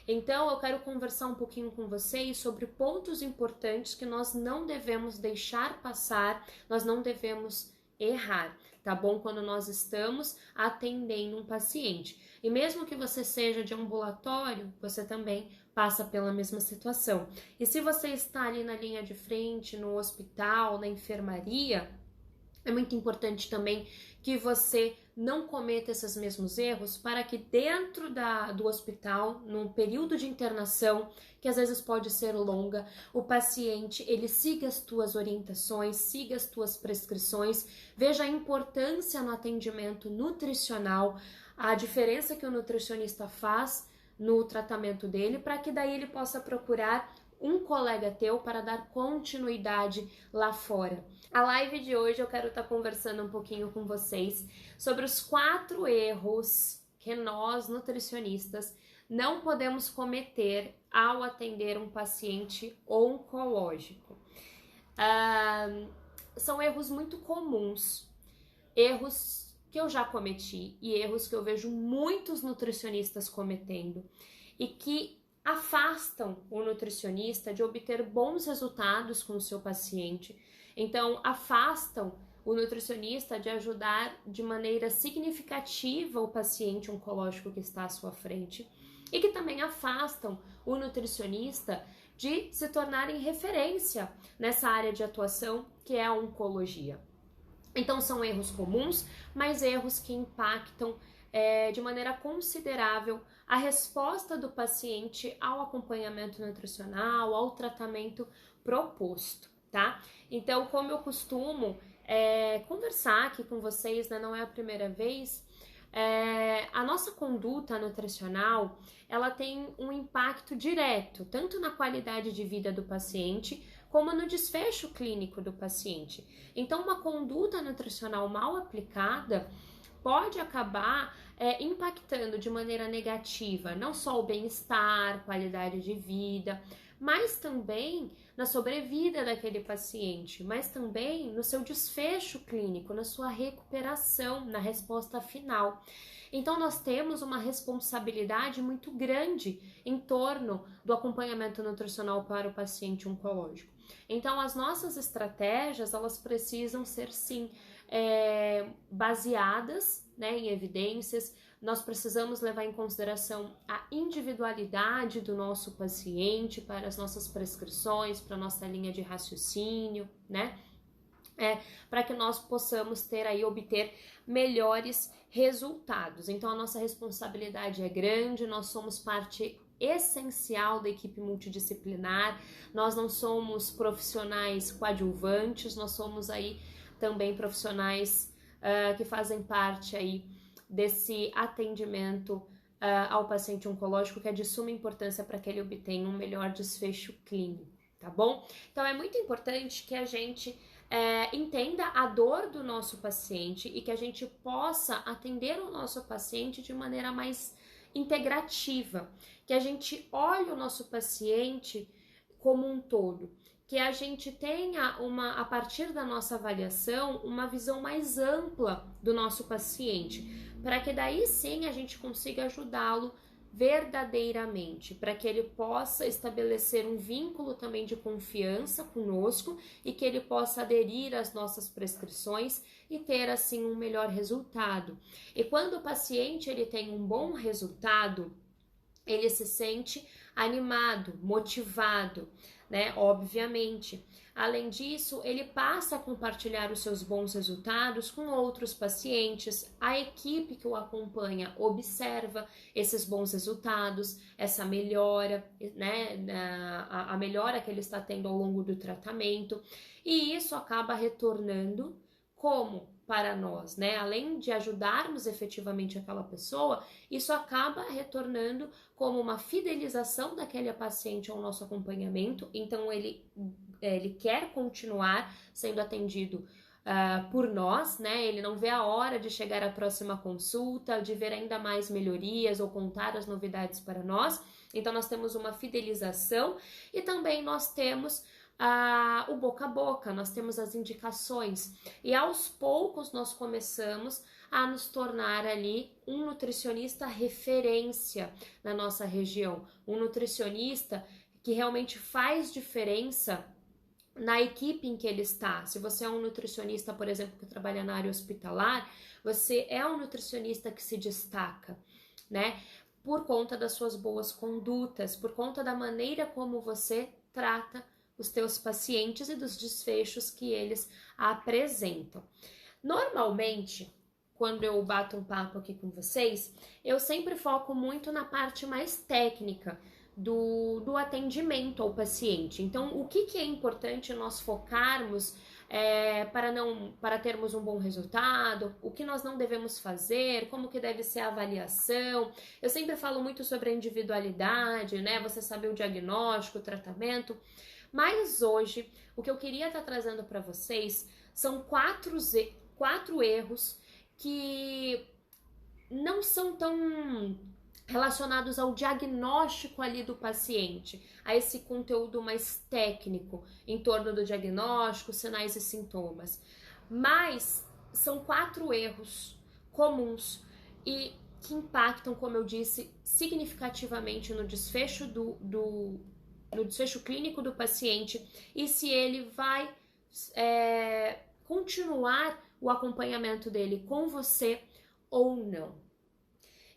Então, eu quero conversar um pouquinho com vocês sobre pontos importantes que nós não devemos deixar passar, nós não devemos errar, tá bom? Quando nós estamos atendendo um paciente. E mesmo que você seja de ambulatório, você também passa pela mesma situação. E se você está ali na linha de frente, no hospital, na enfermaria, é muito importante também que você não cometa esses mesmos erros para que dentro do hospital, no período de internação, que às vezes pode ser longa, o paciente ele siga as tuas orientações, siga as tuas prescrições, veja a importância no atendimento nutricional, a diferença que o nutricionista faz no tratamento dele, para que daí ele possa procurar um colega teu para dar continuidade lá fora. A live de hoje eu quero estar conversando um pouquinho com vocês sobre os 4 erros que nós, nutricionistas, não podemos cometer ao atender um paciente oncológico. São erros muito comuns, erros que eu já cometi e erros que eu vejo muitos nutricionistas cometendo e que afastam o nutricionista de obter bons resultados com o seu paciente. Então, afastam o nutricionista de ajudar de maneira significativa o paciente oncológico que está à sua frente e que também afastam o nutricionista de se tornarem referência nessa área de atuação que é a oncologia. Então, são erros comuns, mas erros que impactam de maneira considerável a resposta do paciente ao acompanhamento nutricional, ao tratamento proposto, tá? Então, como eu costumo conversar aqui com vocês, né, não é a primeira vez, a nossa conduta nutricional, ela tem um impacto direto, tanto na qualidade de vida do paciente, como no desfecho clínico do paciente. Então, uma conduta nutricional mal aplicada pode acabar impactando de maneira negativa não só o bem-estar, qualidade de vida, mas também na sobrevida daquele paciente, mas também no seu desfecho clínico, na sua recuperação, na resposta final. Então, nós temos uma responsabilidade muito grande em torno do acompanhamento nutricional para o paciente oncológico. Então, as nossas estratégias, elas precisam ser, sim, baseadas, né, em evidências. Nós precisamos levar em consideração a individualidade do nosso paciente para as nossas prescrições, para a nossa linha de raciocínio, né? Para que nós possamos obter melhores resultados. Então, a nossa responsabilidade é grande, nós somos parte essencial da equipe multidisciplinar, nós não somos profissionais coadjuvantes, nós somos aí também profissionais que fazem parte aí desse atendimento ao paciente oncológico, que é de suma importância para que ele obtenha um melhor desfecho clínico, tá bom? Então, é muito importante que a gente entenda a dor do nosso paciente e que a gente possa atender o nosso paciente de maneira mais integrativa, que a gente olhe o nosso paciente como um todo, que a gente tenha a partir da nossa avaliação, uma visão mais ampla do nosso paciente, para que daí sim a gente consiga ajudá-lo verdadeiramente, para que ele possa estabelecer um vínculo também de confiança conosco e que ele possa aderir às nossas prescrições e ter assim um melhor resultado. E quando o paciente ele tem um bom resultado, ele se sente animado, motivado, né? Obviamente. Além disso, ele passa a compartilhar os seus bons resultados com outros pacientes. A equipe que o acompanha observa esses bons resultados, essa melhora, né? A melhora que ele está tendo ao longo do tratamento. E isso acaba retornando como para nós, né? Além de ajudarmos efetivamente aquela pessoa, isso acaba retornando como uma fidelização daquele paciente ao nosso acompanhamento. Então, ele quer continuar sendo atendido por nós, né? Ele não vê a hora de chegar à próxima consulta, de ver ainda mais melhorias ou contar as novidades para nós. Então, nós temos uma fidelização e também nós temos o boca a boca, nós temos as indicações e aos poucos nós começamos a nos tornar ali um nutricionista referência na nossa região, um nutricionista que realmente faz diferença na equipe em que ele está. Se você é um nutricionista, por exemplo, que trabalha na área hospitalar, você é um nutricionista que se destaca, né? Por conta das suas boas condutas, por conta da maneira como você trata os teus pacientes e dos desfechos que eles apresentam. Normalmente, quando eu bato um papo aqui com vocês, eu sempre foco muito na parte mais técnica do atendimento ao paciente. Então, o que é importante nós focarmos para termos um bom resultado, o que nós não devemos fazer, como que deve ser a avaliação. Eu sempre falo muito sobre a individualidade, né? Você saber o diagnóstico, o tratamento. Mas hoje, o que eu queria estar trazendo para vocês são quatro erros que não são tão relacionados ao diagnóstico ali do paciente, a esse conteúdo mais técnico em torno do diagnóstico, sinais e sintomas. Mas são 4 erros comuns e que impactam, como eu disse, significativamente no desfecho no desfecho clínico do paciente e se ele vai continuar o acompanhamento dele com você ou não.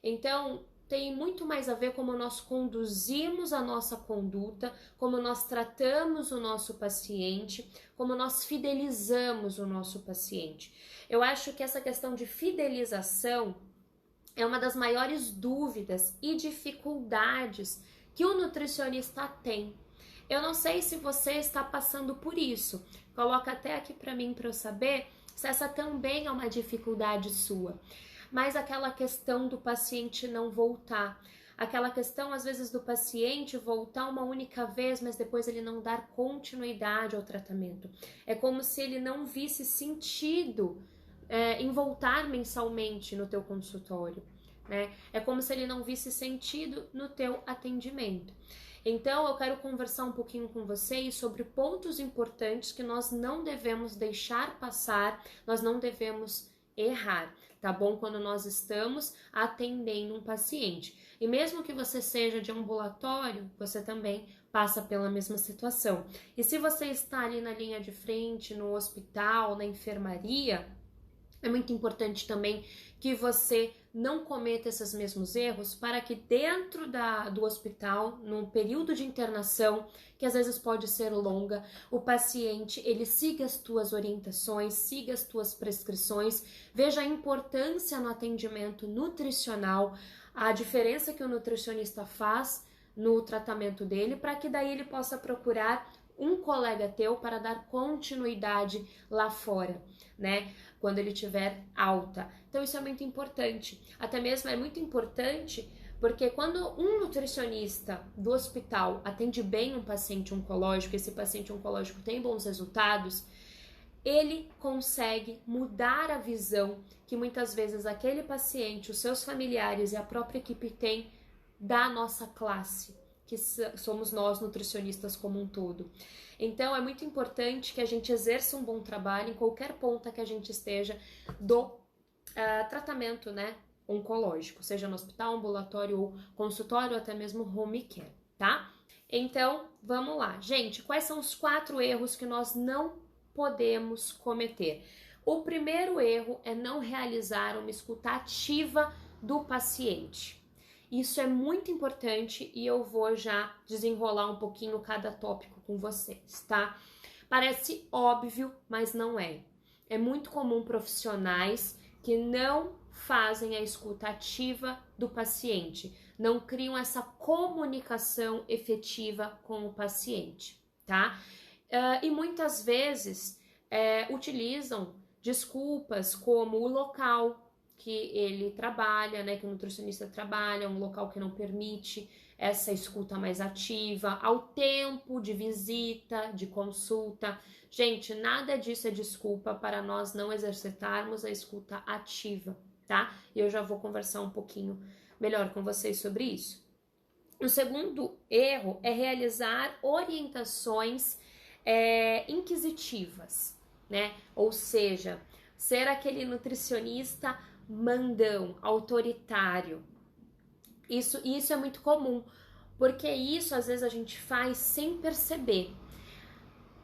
Então, tem muito mais a ver como nós conduzimos a nossa conduta, como nós tratamos o nosso paciente, como nós fidelizamos o nosso paciente. Eu acho que essa questão de fidelização é uma das maiores dúvidas e dificuldades que o nutricionista tem. Eu não sei se você está passando por isso. Coloca até aqui para mim para eu saber se essa também é uma dificuldade sua. Mas aquela questão do paciente não voltar, aquela questão às vezes do paciente voltar uma única vez, mas depois ele não dar continuidade ao tratamento. É como se ele não visse sentido em voltar mensalmente no teu consultório, né? É como se ele não visse sentido no teu atendimento. Então eu quero conversar um pouquinho com vocês sobre pontos importantes que nós não devemos deixar passar, nós não devemos errar, tá bom? Quando nós estamos atendendo um paciente. E mesmo que você seja de ambulatório, você também passa pela mesma situação. E se você está ali na linha de frente, no hospital, na enfermaria, é muito importante também que você não cometa esses mesmos erros para que dentro do hospital, num período de internação, que às vezes pode ser longa, o paciente ele siga as tuas orientações, siga as tuas prescrições, veja a importância no atendimento nutricional, a diferença que o nutricionista faz no tratamento dele, para que daí ele possa procurar um colega teu para dar continuidade lá fora, né? Quando ele tiver alta. Então isso é muito importante. Até mesmo é muito importante porque quando um nutricionista do hospital atende bem um paciente oncológico, esse paciente oncológico tem bons resultados, ele consegue mudar a visão que muitas vezes aquele paciente, os seus familiares e a própria equipe tem da nossa classe, que somos nós nutricionistas como um todo. Então é muito importante que a gente exerça um bom trabalho em qualquer ponta que a gente esteja do tratamento, né, oncológico, seja no hospital, ambulatório ou consultório ou até mesmo home care, tá? Então vamos lá, gente, quais são os 4 erros que nós não podemos cometer? O primeiro erro é não realizar uma escuta ativa do paciente. Isso é muito importante e eu vou já desenrolar um pouquinho cada tópico com vocês, tá? Parece óbvio, mas não é. É muito comum profissionais que não fazem a escuta ativa do paciente, não criam essa comunicação efetiva com o paciente, tá? E muitas vezes utilizam desculpas como o local que ele trabalha, né, que o nutricionista trabalha, um local que não permite essa escuta mais ativa, ao tempo de visita, de consulta. Gente, nada disso é desculpa para nós não exercitarmos a escuta ativa, tá? E eu já vou conversar um pouquinho melhor com vocês sobre isso. O segundo erro é realizar orientações inquisitivas, né? Ou seja, ser aquele nutricionista mandão, autoritário. Isso é muito comum, porque isso às vezes a gente faz sem perceber.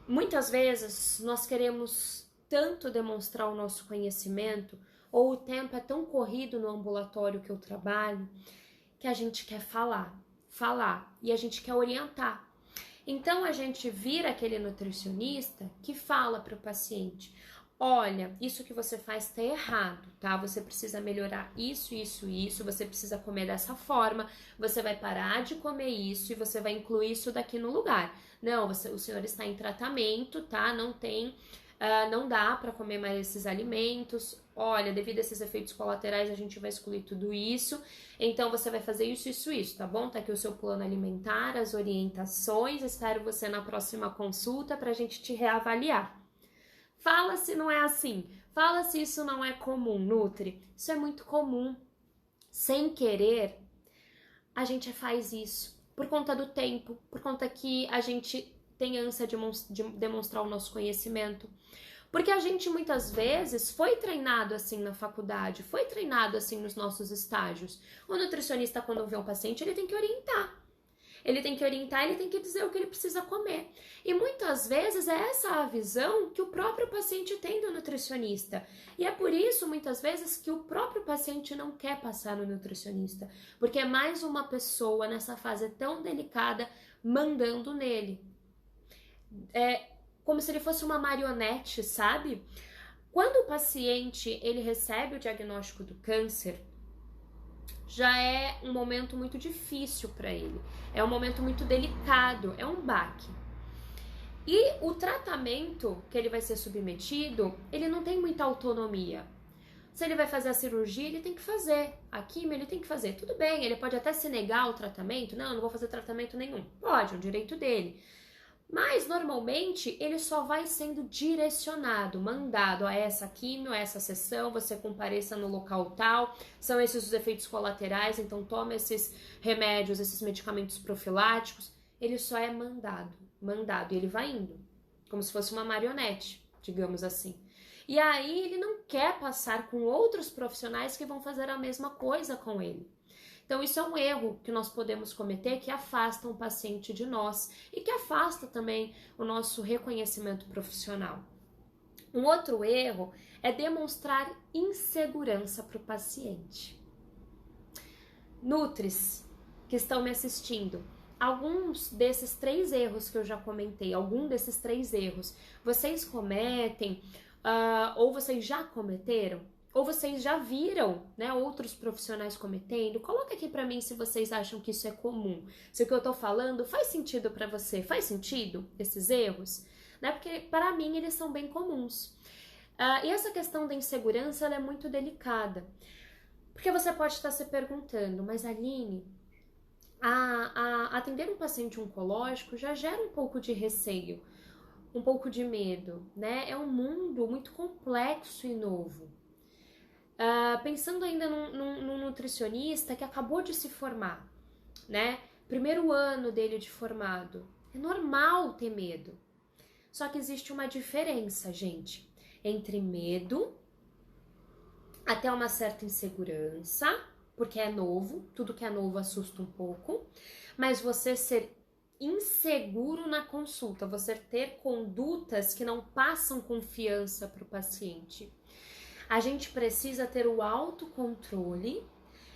Muitas vezes nós queremos tanto demonstrar o nosso conhecimento, ou o tempo é tão corrido no ambulatório que eu trabalho, que a gente quer falar, e a gente quer orientar. Então a gente vira aquele nutricionista que fala para o paciente: olha, isso que você faz está errado, tá? Você precisa melhorar isso, você precisa comer dessa forma, você vai parar de comer isso e você vai incluir isso daqui no lugar. Não, o senhor está em tratamento, tá? Não dá para comer mais esses alimentos. Olha, devido a esses efeitos colaterais, a gente vai excluir tudo isso. Então, você vai fazer isso, tá bom? Tá aqui o seu plano alimentar, as orientações. Espero você na próxima consulta para a gente te reavaliar. Fala se não é assim. Fala se isso não é comum, Nutri. Isso é muito comum. Sem querer, a gente faz isso. Por conta do tempo, por conta que a gente tem ânsia de demonstrar o nosso conhecimento. Porque a gente muitas vezes foi treinado assim na faculdade, foi treinado assim nos nossos estágios. O nutricionista, quando vê um paciente, ele tem que orientar. Ele tem que orientar, ele tem que dizer o que ele precisa comer. E muitas vezes é essa a visão que o próprio paciente tem do nutricionista. E é por isso, muitas vezes, que o próprio paciente não quer passar no nutricionista. Porque é mais uma pessoa nessa fase tão delicada mandando nele. É como se ele fosse uma marionete, sabe? Quando o paciente ele recebe o diagnóstico do câncer, já é um momento muito difícil para ele, é um momento muito delicado, é um baque. E o tratamento que ele vai ser submetido, ele não tem muita autonomia. Se ele vai fazer a cirurgia, ele tem que fazer. A quimio, ele tem que fazer. Tudo bem, ele pode até se negar ao tratamento. Não vou fazer tratamento nenhum. Pode, é um direito dele. Mas, normalmente, ele só vai sendo direcionado, mandado a essa quimio, a essa sessão, você compareça no local tal, são esses os efeitos colaterais, então toma esses remédios, esses medicamentos profiláticos. Ele só é mandado, e ele vai indo, como se fosse uma marionete, digamos assim. E aí ele não quer passar com outros profissionais que vão fazer a mesma coisa com ele. Então, isso é um erro que nós podemos cometer, que afasta um paciente de nós e que afasta também o nosso reconhecimento profissional. Um outro erro é demonstrar insegurança para o paciente. Nutris que estão me assistindo, alguns desses 3 erros que eu já comentei, vocês cometem ou vocês já cometeram? Ou vocês já viram, né, outros profissionais cometendo? Coloca aqui pra mim se vocês acham que isso é comum. Se o que eu tô falando faz sentido pra você. Faz sentido esses erros? Né? Porque para mim eles são bem comuns. E essa questão da insegurança ela é muito delicada. Porque você pode estar se perguntando, mas Aline, atender um paciente oncológico já gera um pouco de receio, um pouco de medo, né? É um mundo muito complexo e novo. Pensando ainda num nutricionista que acabou de se formar, né? Primeiro ano dele de formado. É normal ter medo. Só que existe uma diferença, gente, entre medo até uma certa insegurança, porque é novo, tudo que é novo assusta um pouco, mas você ser inseguro na consulta, você ter condutas que não passam confiança para o paciente. A gente precisa ter o autocontrole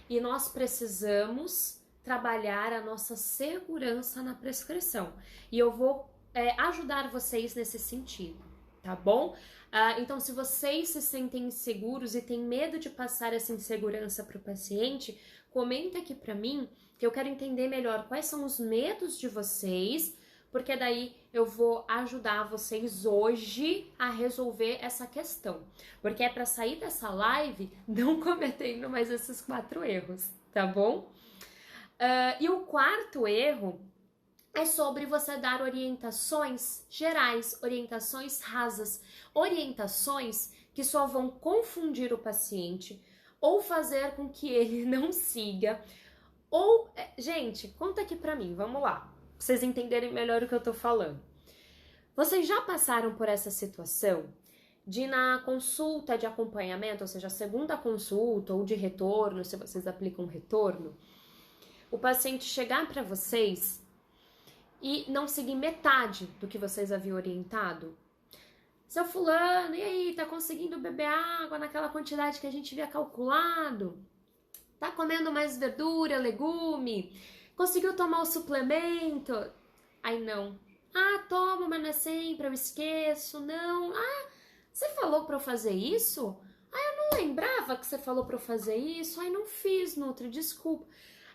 e nós precisamos trabalhar a nossa segurança na prescrição. E eu vou ajudar vocês nesse sentido, tá bom? Então, se vocês se sentem inseguros e têm medo de passar essa insegurança para o paciente, comenta aqui para mim que eu quero entender melhor quais são os medos de vocês, porque daí eu vou ajudar vocês hoje a resolver essa questão. Porque é para sair dessa live não cometendo mais esses 4 erros, tá bom? E o 4º erro é sobre você dar orientações gerais, orientações rasas, orientações que só vão confundir o paciente ou fazer com que ele não siga. Ou, gente, conta aqui pra mim, vamos lá, pra vocês entenderem melhor o que eu tô falando. Vocês já passaram por essa situação de na consulta de acompanhamento, ou seja, a segunda consulta ou de retorno, se vocês aplicam retorno, o paciente chegar para vocês e não seguir metade do que vocês haviam orientado? Seu fulano, e aí, tá conseguindo beber água naquela quantidade que a gente havia calculado? Tá comendo mais verdura, legume? Conseguiu tomar o suplemento? Aí não. Ah, tomo, mas não é sempre, eu esqueço. Não. Ah, você falou pra eu fazer isso? Ah, eu não lembrava que você falou pra eu fazer isso. Ai, não fiz, Nutri, desculpa.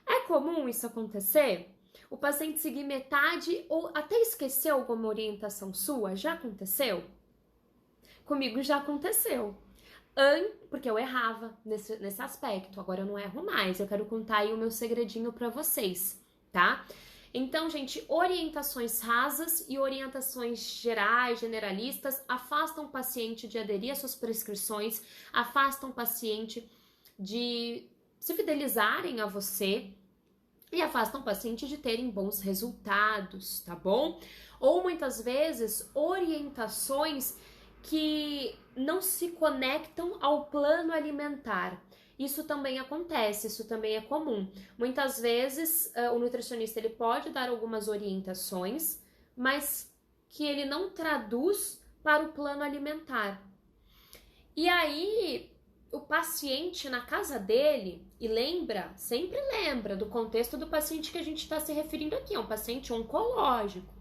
É comum isso acontecer? O paciente seguir metade ou até esquecer alguma orientação sua? Já aconteceu? Comigo já aconteceu. Porque eu errava nesse aspecto. Agora eu não erro mais. Eu quero contar aí o meu segredinho pra vocês, tá? Então, gente, orientações rasas e orientações gerais, generalistas, afastam o paciente de aderir às suas prescrições, afastam o paciente de se fidelizarem a você e afastam o paciente de terem bons resultados, tá bom? Ou muitas vezes orientações que não se conectam ao plano alimentar. Isso também acontece, isso também é comum. Muitas vezes o nutricionista ele pode dar algumas orientações, mas que ele não traduz para o plano alimentar. E aí o paciente na casa dele, e sempre lembra do contexto do paciente que a gente está se referindo aqui, é um paciente oncológico,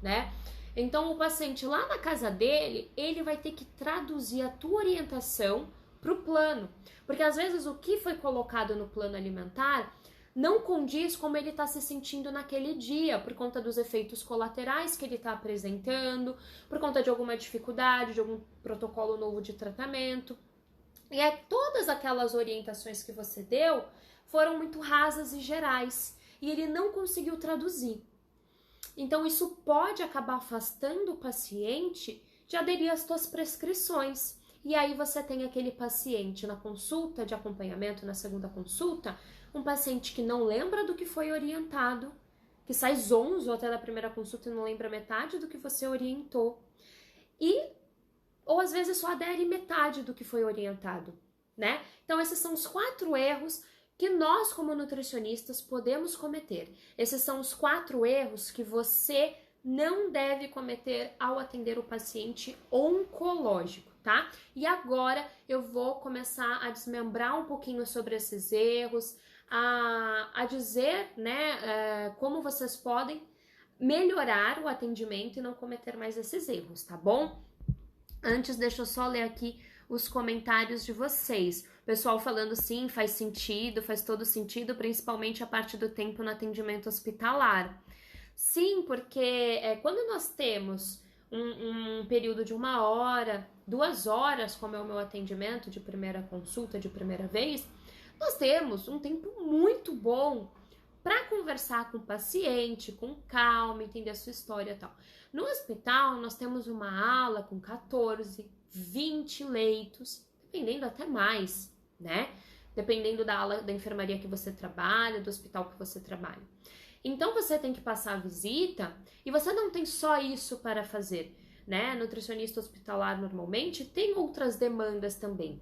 né? Então, o paciente lá na casa dele, ele vai ter que traduzir a tua orientação para o plano. Porque às vezes o que foi colocado no plano alimentar não condiz como ele está se sentindo naquele dia, por conta dos efeitos colaterais que ele está apresentando, por conta de alguma dificuldade, de algum protocolo novo de tratamento. E todas aquelas orientações que você deu foram muito rasas e gerais, e ele não conseguiu traduzir. Então, isso pode acabar afastando o paciente de aderir às suas prescrições. E aí você tem aquele paciente na consulta de acompanhamento, na segunda consulta, um paciente que não lembra do que foi orientado, que sai zonzo até da primeira consulta e não lembra metade do que você orientou. Ou às vezes só adere metade do que foi orientado, né? Então, esses são os 4 erros que nós, como nutricionistas, podemos cometer. Esses são os 4 erros que você não deve cometer ao atender o paciente oncológico, tá? E agora eu vou começar a desmembrar um pouquinho sobre esses erros, a dizer, né, como vocês podem melhorar o atendimento e não cometer mais esses erros, tá bom? Antes, deixa eu só ler aqui os comentários de vocês. Pessoal falando sim, faz sentido, faz todo sentido, principalmente a parte do tempo no atendimento hospitalar. Sim, porque quando nós temos um período de 1 hora, 2 horas, como é o meu atendimento de primeira consulta, de primeira vez, nós temos um tempo muito bom para conversar com o paciente, com calma, entender a sua história e tal. No hospital, nós temos uma ala com 14, 20 leitos, dependendo até mais, né? Dependendo da ala da enfermaria que você trabalha, do hospital que você trabalha. Então, você tem que passar a visita e você não tem só isso para fazer, né? Nutricionista hospitalar, normalmente, tem outras demandas também.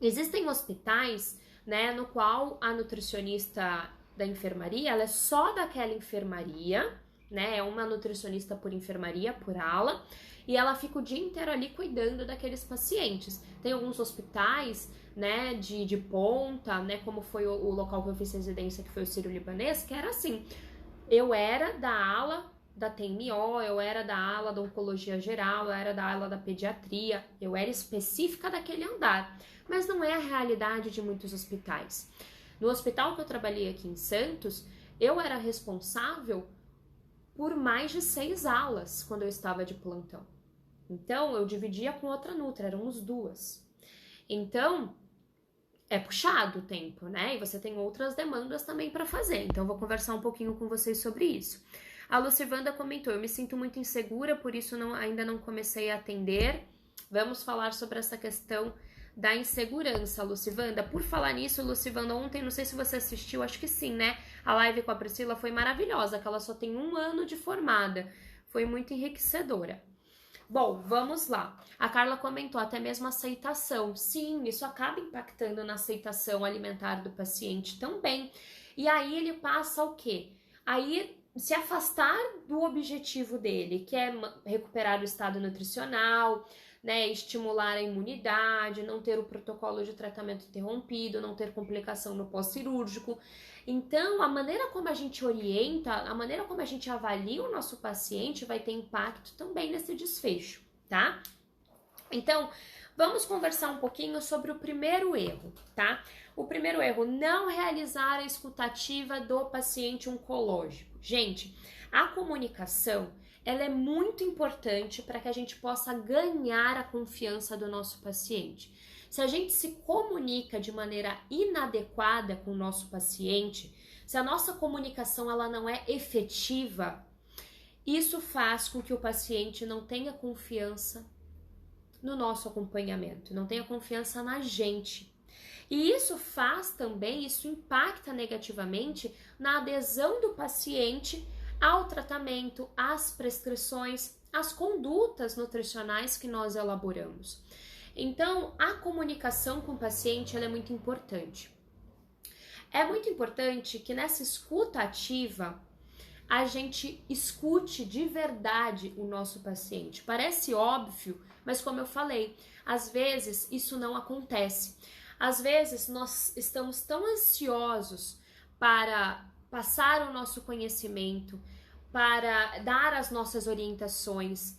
Existem hospitais, né, no qual a nutricionista da enfermaria, ela é só daquela enfermaria, né, é uma nutricionista por enfermaria, por ala, e ela fica o dia inteiro ali cuidando daqueles pacientes. Tem alguns hospitais, né, de ponta, né, como foi o local que eu fiz residência, que foi o Sírio-Libanês, que era assim, eu era da ala da TMO, eu era da ala da oncologia geral, eu era da ala da pediatria, eu era específica daquele andar, mas não é a realidade de muitos hospitais. No hospital que eu trabalhei aqui em Santos, eu era responsável por mais de 6 alas quando eu estava de plantão. Então, eu dividia com outra nutra, éramos 2. Então, é puxado o tempo, né? E você tem outras demandas também para fazer. Então, eu vou conversar um pouquinho com vocês sobre isso. A Lucivanda comentou, eu me sinto muito insegura, por isso ainda não comecei a atender. Vamos falar sobre essa questão da insegurança, Lucivanda. Por falar nisso, Lucivanda, ontem, não sei se você assistiu, acho que sim, né? A live com a Priscila foi maravilhosa, que ela só tem 1 ano de formada. Foi muito enriquecedora. Bom, vamos lá. A Carla comentou até mesmo aceitação. Sim, isso acaba impactando na aceitação alimentar do paciente também. E aí ele passa o quê? Aí se afastar do objetivo dele, que é recuperar o estado nutricional, né, estimular a imunidade, não ter o protocolo de tratamento interrompido, não ter complicação no pós-cirúrgico. Então, a maneira como a gente orienta, a maneira como a gente avalia o nosso paciente vai ter impacto também nesse desfecho, tá? Então, vamos conversar um pouquinho sobre o primeiro erro, tá? O primeiro erro, não realizar a escutativa do paciente oncológico. Gente, a comunicação, ela é muito importante para que a gente possa ganhar a confiança do nosso paciente. Se a gente se comunica de maneira inadequada com o nosso paciente, se a nossa comunicação ela não é efetiva, isso faz com que o paciente não tenha confiança no nosso acompanhamento, não tenha confiança na gente. E isso faz também, isso impacta negativamente na adesão do paciente ao tratamento, às prescrições, às condutas nutricionais que nós elaboramos. Então, a comunicação com o paciente ela é muito importante. É muito importante que nessa escuta ativa a gente escute de verdade o nosso paciente. Parece óbvio, mas como eu falei, às vezes isso não acontece. Às vezes nós estamos tão ansiosos para passar o nosso conhecimento, para dar as nossas orientações.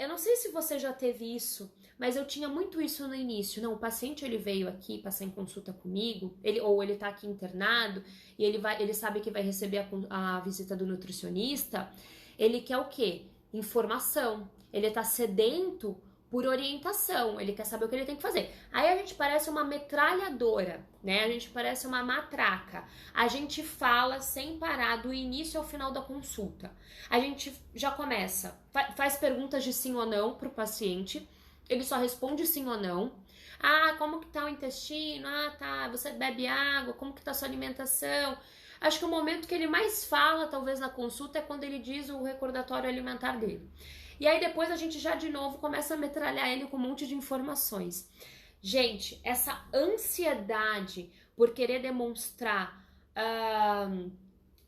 Eu não sei se você já teve isso, mas eu tinha muito isso no início. Não, o paciente ele veio aqui passar em consulta comigo, ele tá aqui internado e ele sabe que vai receber a visita do nutricionista. Ele quer o quê? Informação. Ele tá sedento por orientação, ele quer saber o que ele tem que fazer. Aí a gente parece uma metralhadora, né? A gente parece uma matraca. A gente fala sem parar do início ao final da consulta. A gente já começa, faz perguntas de sim ou não pro paciente, ele só responde sim ou não. Ah, como que tá o intestino? Ah, tá, você bebe água? Como que tá a sua alimentação? Acho que o momento que ele mais fala, talvez na consulta, é quando ele diz o recordatório alimentar dele. E aí depois a gente já de novo começa a metralhar ele com um monte de informações. Gente, essa ansiedade por querer demonstrar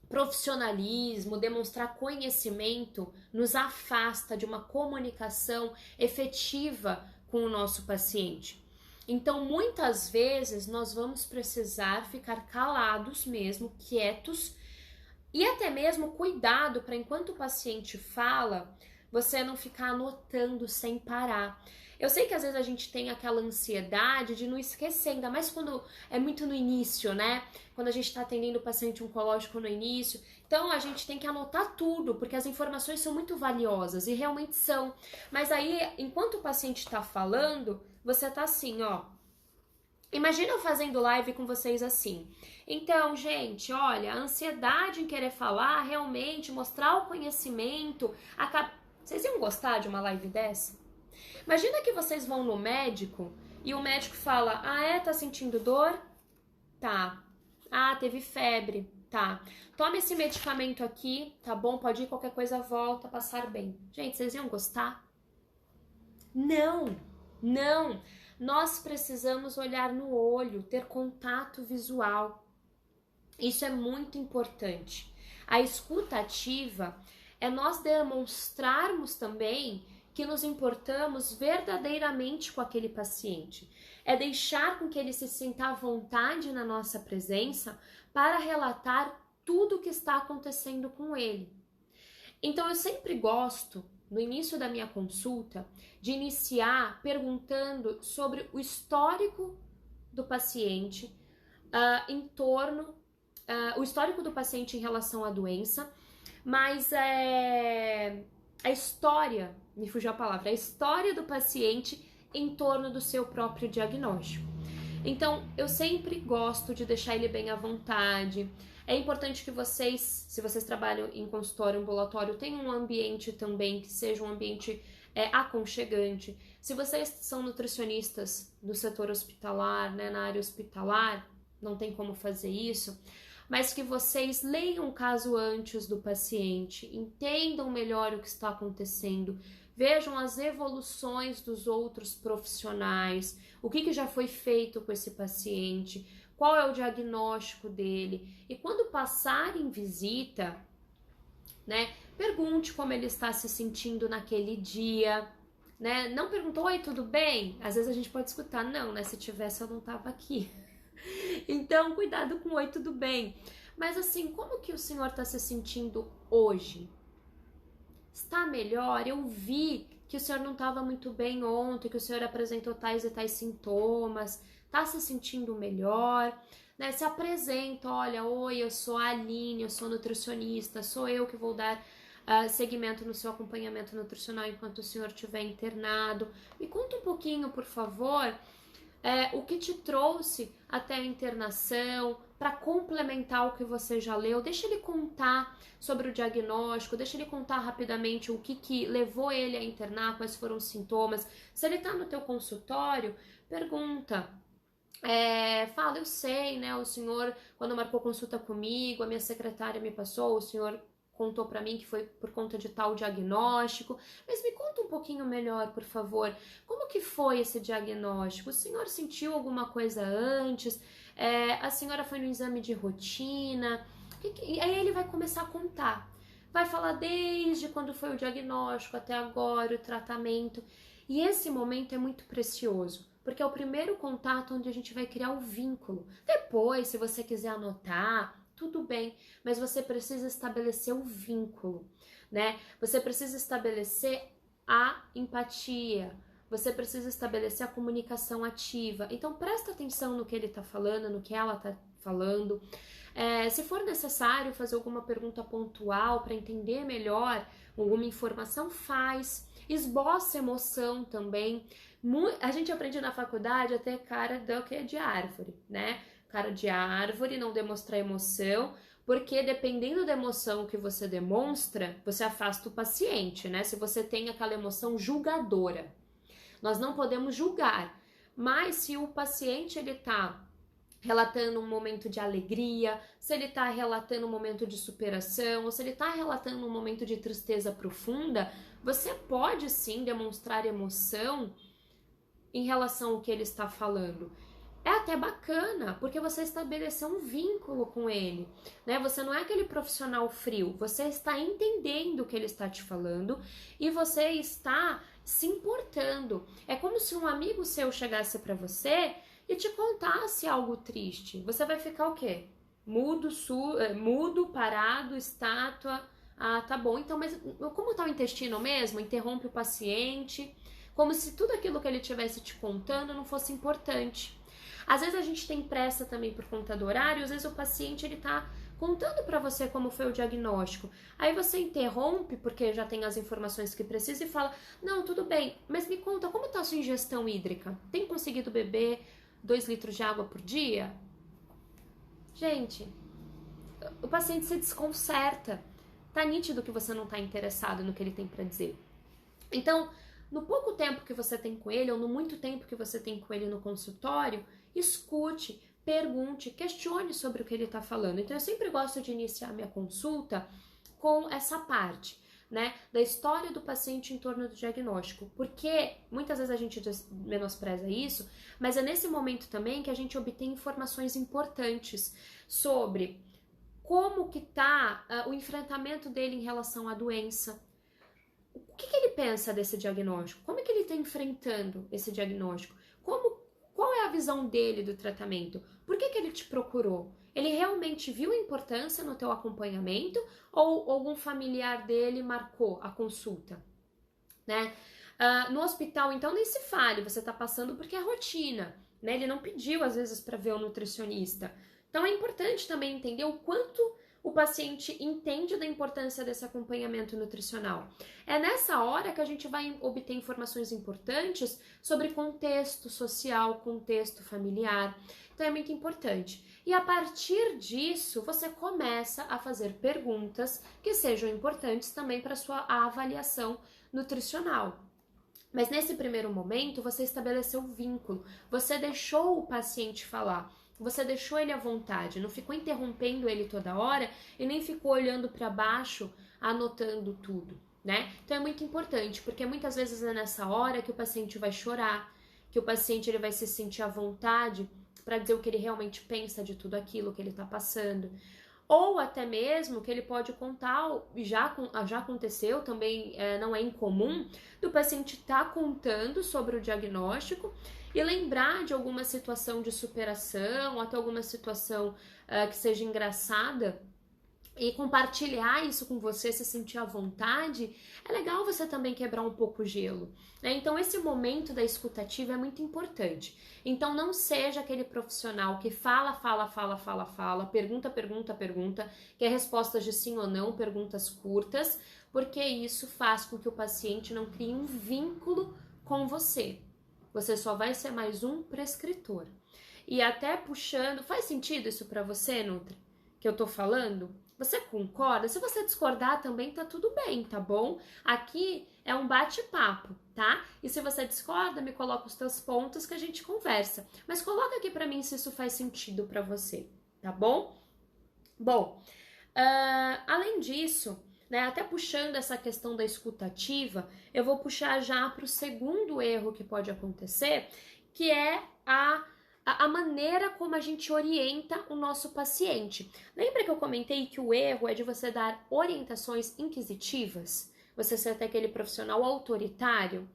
profissionalismo, demonstrar conhecimento, nos afasta de uma comunicação efetiva com o nosso paciente. Então, muitas vezes, nós vamos precisar ficar calados mesmo, quietos, e até mesmo cuidado para enquanto o paciente fala, você não ficar anotando sem parar. Eu sei que às vezes a gente tem aquela ansiedade de não esquecer, ainda mais quando é muito no início, né? Quando a gente está atendendo o paciente oncológico no início. Então a gente tem que anotar tudo, porque as informações são muito valiosas e realmente são. Mas aí, enquanto o paciente está falando, você tá assim, ó. Imagina eu fazendo live com vocês assim. Então, gente, olha, a ansiedade em querer falar, realmente, mostrar o conhecimento, Vocês iam gostar de uma live dessa? Imagina que vocês vão no médico e o médico fala: ah, tá sentindo dor? Tá. Ah, teve febre? Tá. Toma esse medicamento aqui, tá bom? Pode ir, qualquer coisa volta, passar bem. Gente, vocês iam gostar? Não, não. Nós precisamos olhar no olho, ter contato visual. Isso é muito importante. A escuta ativa é nós demonstrarmos também que nos importamos verdadeiramente com aquele paciente. É deixar com que ele se sinta à vontade na nossa presença para relatar tudo o que está acontecendo com ele. Então eu sempre gosto, no início da minha consulta, de iniciar perguntando sobre o histórico do paciente o histórico do paciente em relação à doença, mas a história, me fugiu a palavra, a história do paciente em torno do seu próprio diagnóstico. Então, eu sempre gosto de deixar ele bem à vontade. É importante que vocês, se vocês trabalham em consultório ambulatório, tenham um ambiente também que seja um ambiente aconchegante. Se vocês são nutricionistas do setor hospitalar, né, na área hospitalar, não tem como fazer isso, mas que vocês leiam o caso antes do paciente, entendam melhor o que está acontecendo, vejam as evoluções dos outros profissionais, o que já foi feito com esse paciente, qual é o diagnóstico dele. E quando passarem visita, né, pergunte como ele está se sentindo naquele dia, né? Não perguntou, oi, tudo bem? Às vezes a gente pode escutar, não, né? Se tivesse eu não tava aqui. Então, cuidado com oi, tudo bem. Mas assim, como que o senhor está se sentindo hoje? Está melhor? Eu vi que o senhor não estava muito bem ontem, que o senhor apresentou tais e tais sintomas. Está se sentindo melhor? Né? Se apresenta, olha, oi, eu sou a Aline, eu sou nutricionista, sou eu que vou dar seguimento no seu acompanhamento nutricional enquanto o senhor estiver internado. Me conta um pouquinho, por favor, o que te trouxe até a internação, para complementar o que você já leu. Deixa ele contar sobre o diagnóstico, deixa ele contar rapidamente o que levou ele a internar, quais foram os sintomas. Se ele está no teu consultório, pergunta. Fala, eu sei, né, o senhor, quando marcou consulta comigo, a minha secretária me passou, o senhor contou para mim que foi por conta de tal diagnóstico, mas me conta um pouquinho melhor, por favor, como que foi esse diagnóstico? O senhor sentiu alguma coisa antes? A senhora foi no exame de rotina? E aí ele vai começar a contar, vai falar desde quando foi o diagnóstico até agora, o tratamento, e esse momento é muito precioso, porque é o primeiro contato onde a gente vai criar o vínculo. Depois, se você quiser anotar, tudo bem, mas você precisa estabelecer o vínculo, né? Você precisa estabelecer a empatia, você precisa estabelecer a comunicação ativa. Então, presta atenção no que ele tá falando, no que ela tá falando. Se for necessário fazer alguma pergunta pontual para entender melhor alguma informação, faz. Esboça emoção também. A gente aprende na faculdade a ter cara de árvore, né? Cara de árvore, não demonstrar emoção, porque dependendo da emoção que você demonstra, você afasta o paciente, né? Se você tem aquela emoção julgadora. Nós não podemos julgar, mas se o paciente ele tá relatando um momento de alegria, se ele está relatando um momento de superação, ou se ele está relatando um momento de tristeza profunda, você pode sim demonstrar emoção em relação ao que ele está falando. É até bacana, porque você estabeleceu um vínculo com ele, né? Você não é aquele profissional frio, você está entendendo o que ele está te falando e você está se importando. É como se um amigo seu chegasse para você e te contasse algo triste. Você vai ficar o quê? Mudo, parado, estátua. Ah, tá bom. Então, mas como tá o intestino mesmo? Interrompe o paciente, como se tudo aquilo que ele estivesse te contando não fosse importante. Às vezes a gente tem pressa também por conta do horário, às vezes o paciente ele tá contando para você como foi o diagnóstico. Aí você interrompe, porque já tem as informações que precisa e fala, não, tudo bem, mas me conta, como tá a sua ingestão hídrica? Tem conseguido beber 2 litros de água por dia? Gente, o paciente se desconcerta. Tá nítido que você não tá interessado no que ele tem para dizer. Então, no pouco tempo que você tem com ele, ou no muito tempo que você tem com ele no consultório, escute, pergunte, questione sobre o que ele está falando. Então, eu sempre gosto de iniciar minha consulta com essa parte, né, da história do paciente em torno do diagnóstico, porque muitas vezes a gente menospreza isso, mas é nesse momento também que a gente obtém informações importantes sobre como que tá o enfrentamento dele em relação à doença. O que ele pensa desse diagnóstico? Como é que ele está enfrentando esse diagnóstico? Qual é a visão dele do tratamento? Por que ele te procurou? Ele realmente viu a importância no teu acompanhamento ou algum familiar dele marcou a consulta, né? No hospital, então, nem se fale, você está passando porque é rotina, né? Ele não pediu, às vezes, para ver o nutricionista. Então, é importante também entender o quanto o paciente entende da importância desse acompanhamento nutricional. É nessa hora que a gente vai obter informações importantes sobre contexto social, contexto familiar. Então é muito importante. E a partir disso, você começa a fazer perguntas que sejam importantes também para a sua avaliação nutricional. Mas nesse primeiro momento, você estabeleceu o vínculo, você deixou o paciente falar. Você deixou ele à vontade, não ficou interrompendo ele toda hora e nem ficou olhando para baixo, anotando tudo, né? Então é muito importante, porque muitas vezes é nessa hora que o paciente vai chorar, que o paciente ele vai se sentir à vontade para dizer o que ele realmente pensa de tudo aquilo que ele está passando. Ou até mesmo que ele pode contar, já aconteceu também, não é incomum, do paciente estar contando sobre o diagnóstico e lembrar de alguma situação de superação, ou até alguma situação que seja engraçada, e compartilhar isso com você, se sentir à vontade. É legal você também quebrar um pouco o gelo, né? Então esse momento da escutativa é muito importante. Então não seja aquele profissional que fala, pergunta, quer respostas de sim ou não, perguntas curtas, porque isso faz com que o paciente não crie um vínculo com você. Você só vai ser mais um prescritor. E até puxando, faz sentido isso para você, Nutri, que eu tô falando? Você concorda? Se você discordar também tá tudo bem, tá bom? Aqui é um bate-papo, tá? E se você discorda, me coloca os teus pontos que a gente conversa. Mas coloca aqui pra mim se isso faz sentido pra você, tá bom? Bom, além disso, né, até puxando essa questão da escutativa, eu vou puxar já pro segundo erro que pode acontecer, que é a maneira como a gente orienta o nosso paciente. Lembra que eu comentei que o erro é de você dar orientações inquisitivas? Você ser até aquele profissional autoritário?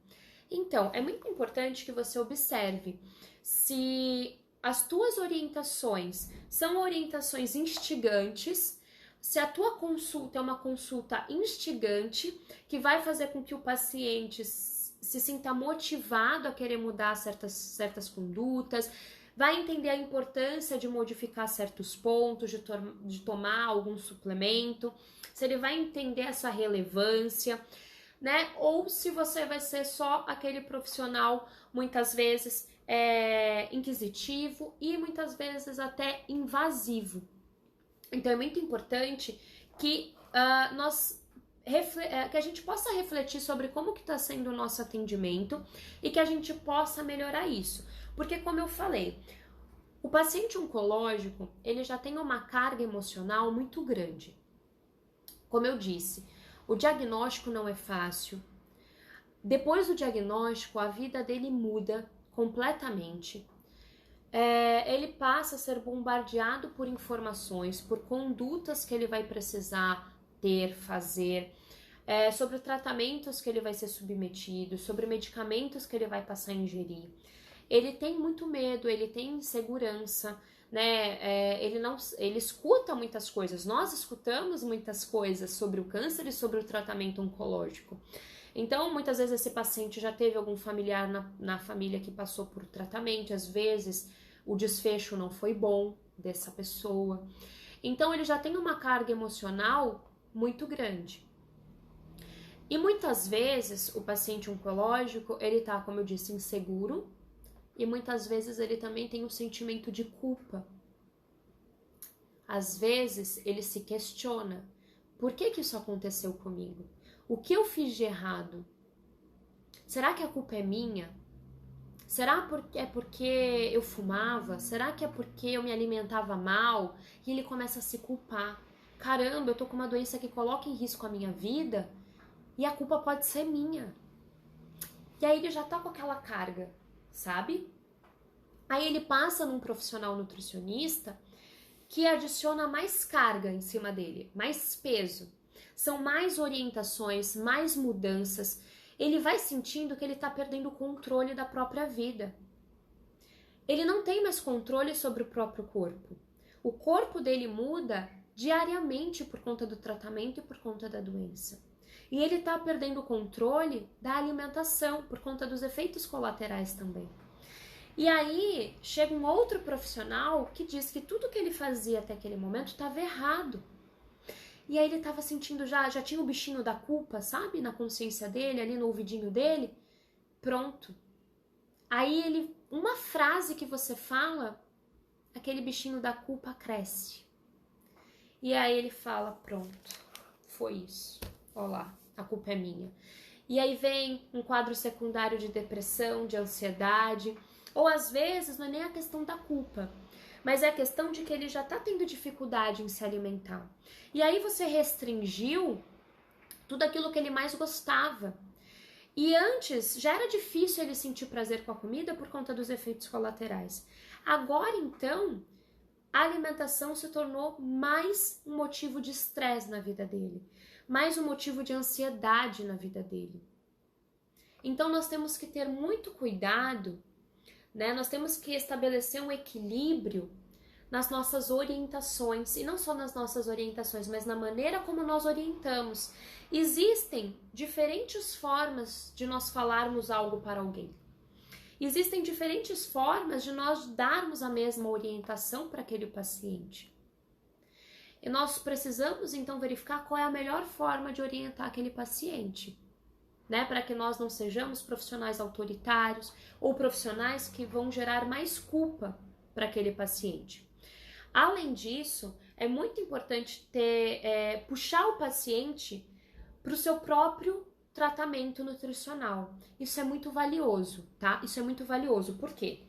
Então, é muito importante que você observe se as tuas orientações são orientações instigantes, se a tua consulta é uma consulta instigante, que vai fazer com que o paciente se sinta motivado a querer mudar certas condutas, vai entender a importância de modificar certos pontos, de tomar algum suplemento, se ele vai entender essa relevância, né? Ou se você vai ser só aquele profissional, muitas vezes, inquisitivo e muitas vezes até invasivo. Então é muito importante que que a gente possa refletir sobre como que está sendo o nosso atendimento e que a gente possa melhorar isso. Porque, como eu falei, o paciente oncológico, ele já tem uma carga emocional muito grande. Como eu disse, o diagnóstico não é fácil. Depois do diagnóstico, a vida dele muda completamente. Ele passa a ser bombardeado por informações, por condutas que ele vai precisar ter, fazer, sobre tratamentos que ele vai ser submetido, sobre medicamentos que ele vai passar a ingerir. Ele tem muito medo, ele tem insegurança, né? Ele escuta muitas coisas. Nós escutamos muitas coisas sobre o câncer e sobre o tratamento oncológico. Então, muitas vezes esse paciente já teve algum familiar na família que passou por tratamento, às vezes o desfecho não foi bom dessa pessoa. Então, ele já tem uma carga emocional muito grande. E muitas vezes o paciente oncológico, ele tá, como eu disse, inseguro, e muitas vezes ele também tem um sentimento de culpa. Às vezes ele se questiona: por que isso aconteceu comigo? O que eu fiz de errado? Será que a culpa é minha? Será que é porque eu fumava? Será que é porque eu me alimentava mal? E ele começa a se culpar. Caramba, eu tô com uma doença que coloca em risco a minha vida e a culpa pode ser minha. E aí ele já tá com aquela carga, sabe? Aí ele passa num profissional nutricionista que adiciona mais carga em cima dele, mais peso. São mais orientações, mais mudanças. Ele vai sentindo que ele está perdendo o controle da própria vida. Ele não tem mais controle sobre o próprio corpo. O corpo dele muda diariamente por conta do tratamento e por conta da doença. E ele está perdendo o controle da alimentação por conta dos efeitos colaterais também. E aí chega um outro profissional que diz que tudo que ele fazia até aquele momento estava errado. E aí ele estava sentindo já tinha o bichinho da culpa, sabe? Na consciência dele, ali no ouvidinho dele. Pronto. Aí uma frase que você fala, aquele bichinho da culpa cresce. E aí ele fala: pronto, foi isso. Ó lá, a culpa é minha. E aí vem um quadro secundário de depressão, de ansiedade. Ou às vezes não é nem a questão da culpa, mas é a questão de que ele já está tendo dificuldade em se alimentar. E aí você restringiu tudo aquilo que ele mais gostava. E antes já era difícil ele sentir prazer com a comida por conta dos efeitos colaterais. Agora, então, a alimentação se tornou mais um motivo de estresse na vida dele, mais um motivo de ansiedade na vida dele. Então, nós temos que ter muito cuidado, né? Nós temos que estabelecer um equilíbrio nas nossas orientações, e não só nas nossas orientações, mas na maneira como nós orientamos. Existem diferentes formas de nós falarmos algo para alguém. Existem diferentes formas de nós darmos a mesma orientação para aquele paciente. E nós precisamos, então, verificar qual é a melhor forma de orientar aquele paciente, né? Para que nós não sejamos profissionais autoritários ou profissionais que vão gerar mais culpa para aquele paciente. Além disso, é muito importante puxar o paciente para o seu próprio tratamento nutricional. Isso é muito valioso, tá? Isso é muito valioso. Por quê?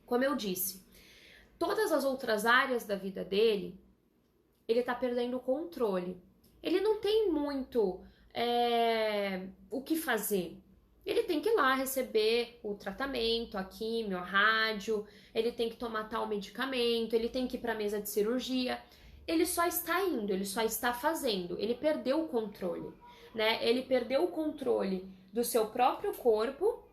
Como eu disse, todas as outras áreas da vida dele, ele tá perdendo o controle. Ele não tem muito o que fazer. Ele tem que ir lá receber o tratamento, a químio, a rádio, ele tem que tomar tal medicamento, ele tem que ir para a mesa de cirurgia. Ele só está indo, ele só está fazendo, ele perdeu o controle, né? Ele perdeu o controle do seu próprio corpo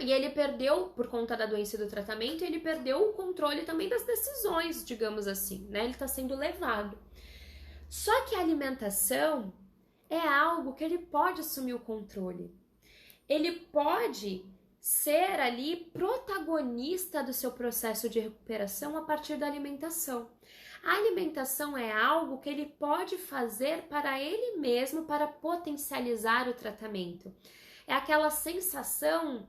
e ele perdeu, por conta da doença e do tratamento, ele perdeu o controle também das decisões, digamos assim, né? Ele está sendo levado. Só que a alimentação é algo que ele pode assumir o controle. Ele pode ser ali protagonista do seu processo de recuperação a partir da alimentação. A alimentação é algo que ele pode fazer para ele mesmo, para potencializar o tratamento. É aquela sensação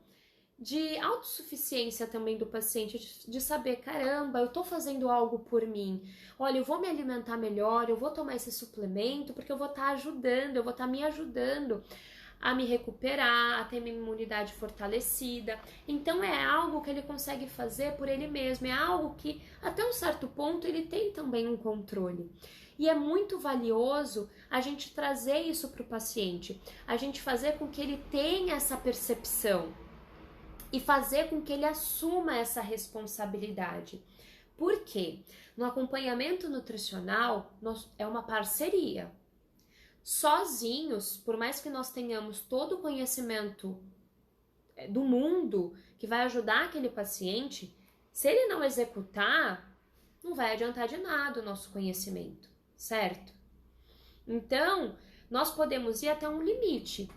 de autossuficiência também do paciente, de saber, caramba, eu tô fazendo algo por mim. Olha, eu vou me alimentar melhor, eu vou tomar esse suplemento, porque eu vou estar ajudando, eu vou estar me ajudando a me recuperar, a ter minha imunidade fortalecida. Então é algo que ele consegue fazer por ele mesmo, é algo que até um certo ponto ele tem também um controle. E é muito valioso a gente trazer isso para o paciente, a gente fazer com que ele tenha essa percepção e fazer com que ele assuma essa responsabilidade. Por quê? No acompanhamento nutricional é uma parceria. Sozinhos, por mais que nós tenhamos todo o conhecimento do mundo que vai ajudar aquele paciente, se ele não executar, não vai adiantar de nada o nosso conhecimento, certo? Então, nós podemos ir até um limite.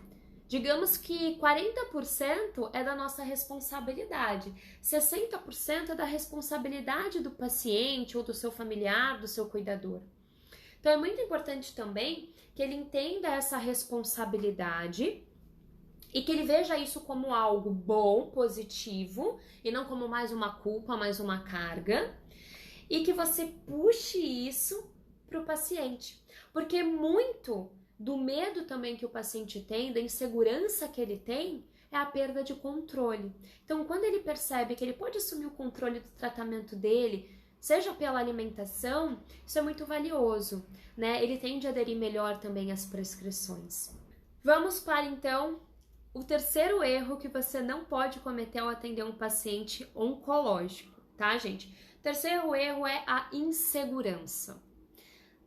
Digamos que 40% é da nossa responsabilidade, 60% é da responsabilidade do paciente ou do seu familiar, do seu cuidador. Então, é muito importante também que ele entenda essa responsabilidade e que ele veja isso como algo bom, positivo, e não como mais uma culpa, mais uma carga, e que você puxe isso para o paciente. Porque muito do medo também que o paciente tem, da insegurança que ele tem, é a perda de controle. Então, quando ele percebe que ele pode assumir o controle do tratamento dele, seja pela alimentação, isso é muito valioso, né? Ele tende a aderir melhor também às prescrições. Vamos para, então, o terceiro erro que você não pode cometer ao atender um paciente oncológico, tá, gente? O terceiro erro é a insegurança.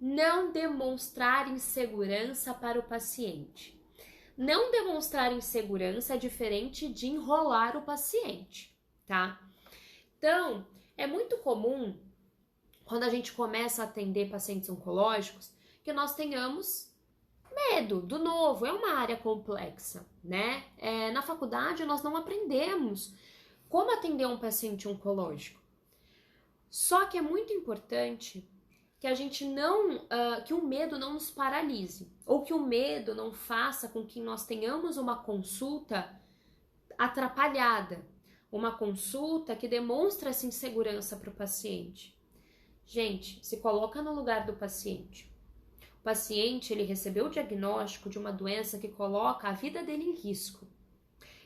Não demonstrar insegurança para o paciente. Não demonstrar insegurança é diferente de enrolar o paciente, tá? Então, é muito comum, quando a gente começa a atender pacientes oncológicos, que nós tenhamos medo do novo. É uma área complexa, né? Na faculdade, nós não aprendemos como atender um paciente oncológico. Só que é muito importante que a gente que o medo não nos paralise, ou que o medo não faça com que nós tenhamos uma consulta atrapalhada, uma consulta que demonstra essa insegurança para o paciente. Gente, se coloca no lugar do paciente. O paciente, ele recebeu o diagnóstico de uma doença que coloca a vida dele em risco.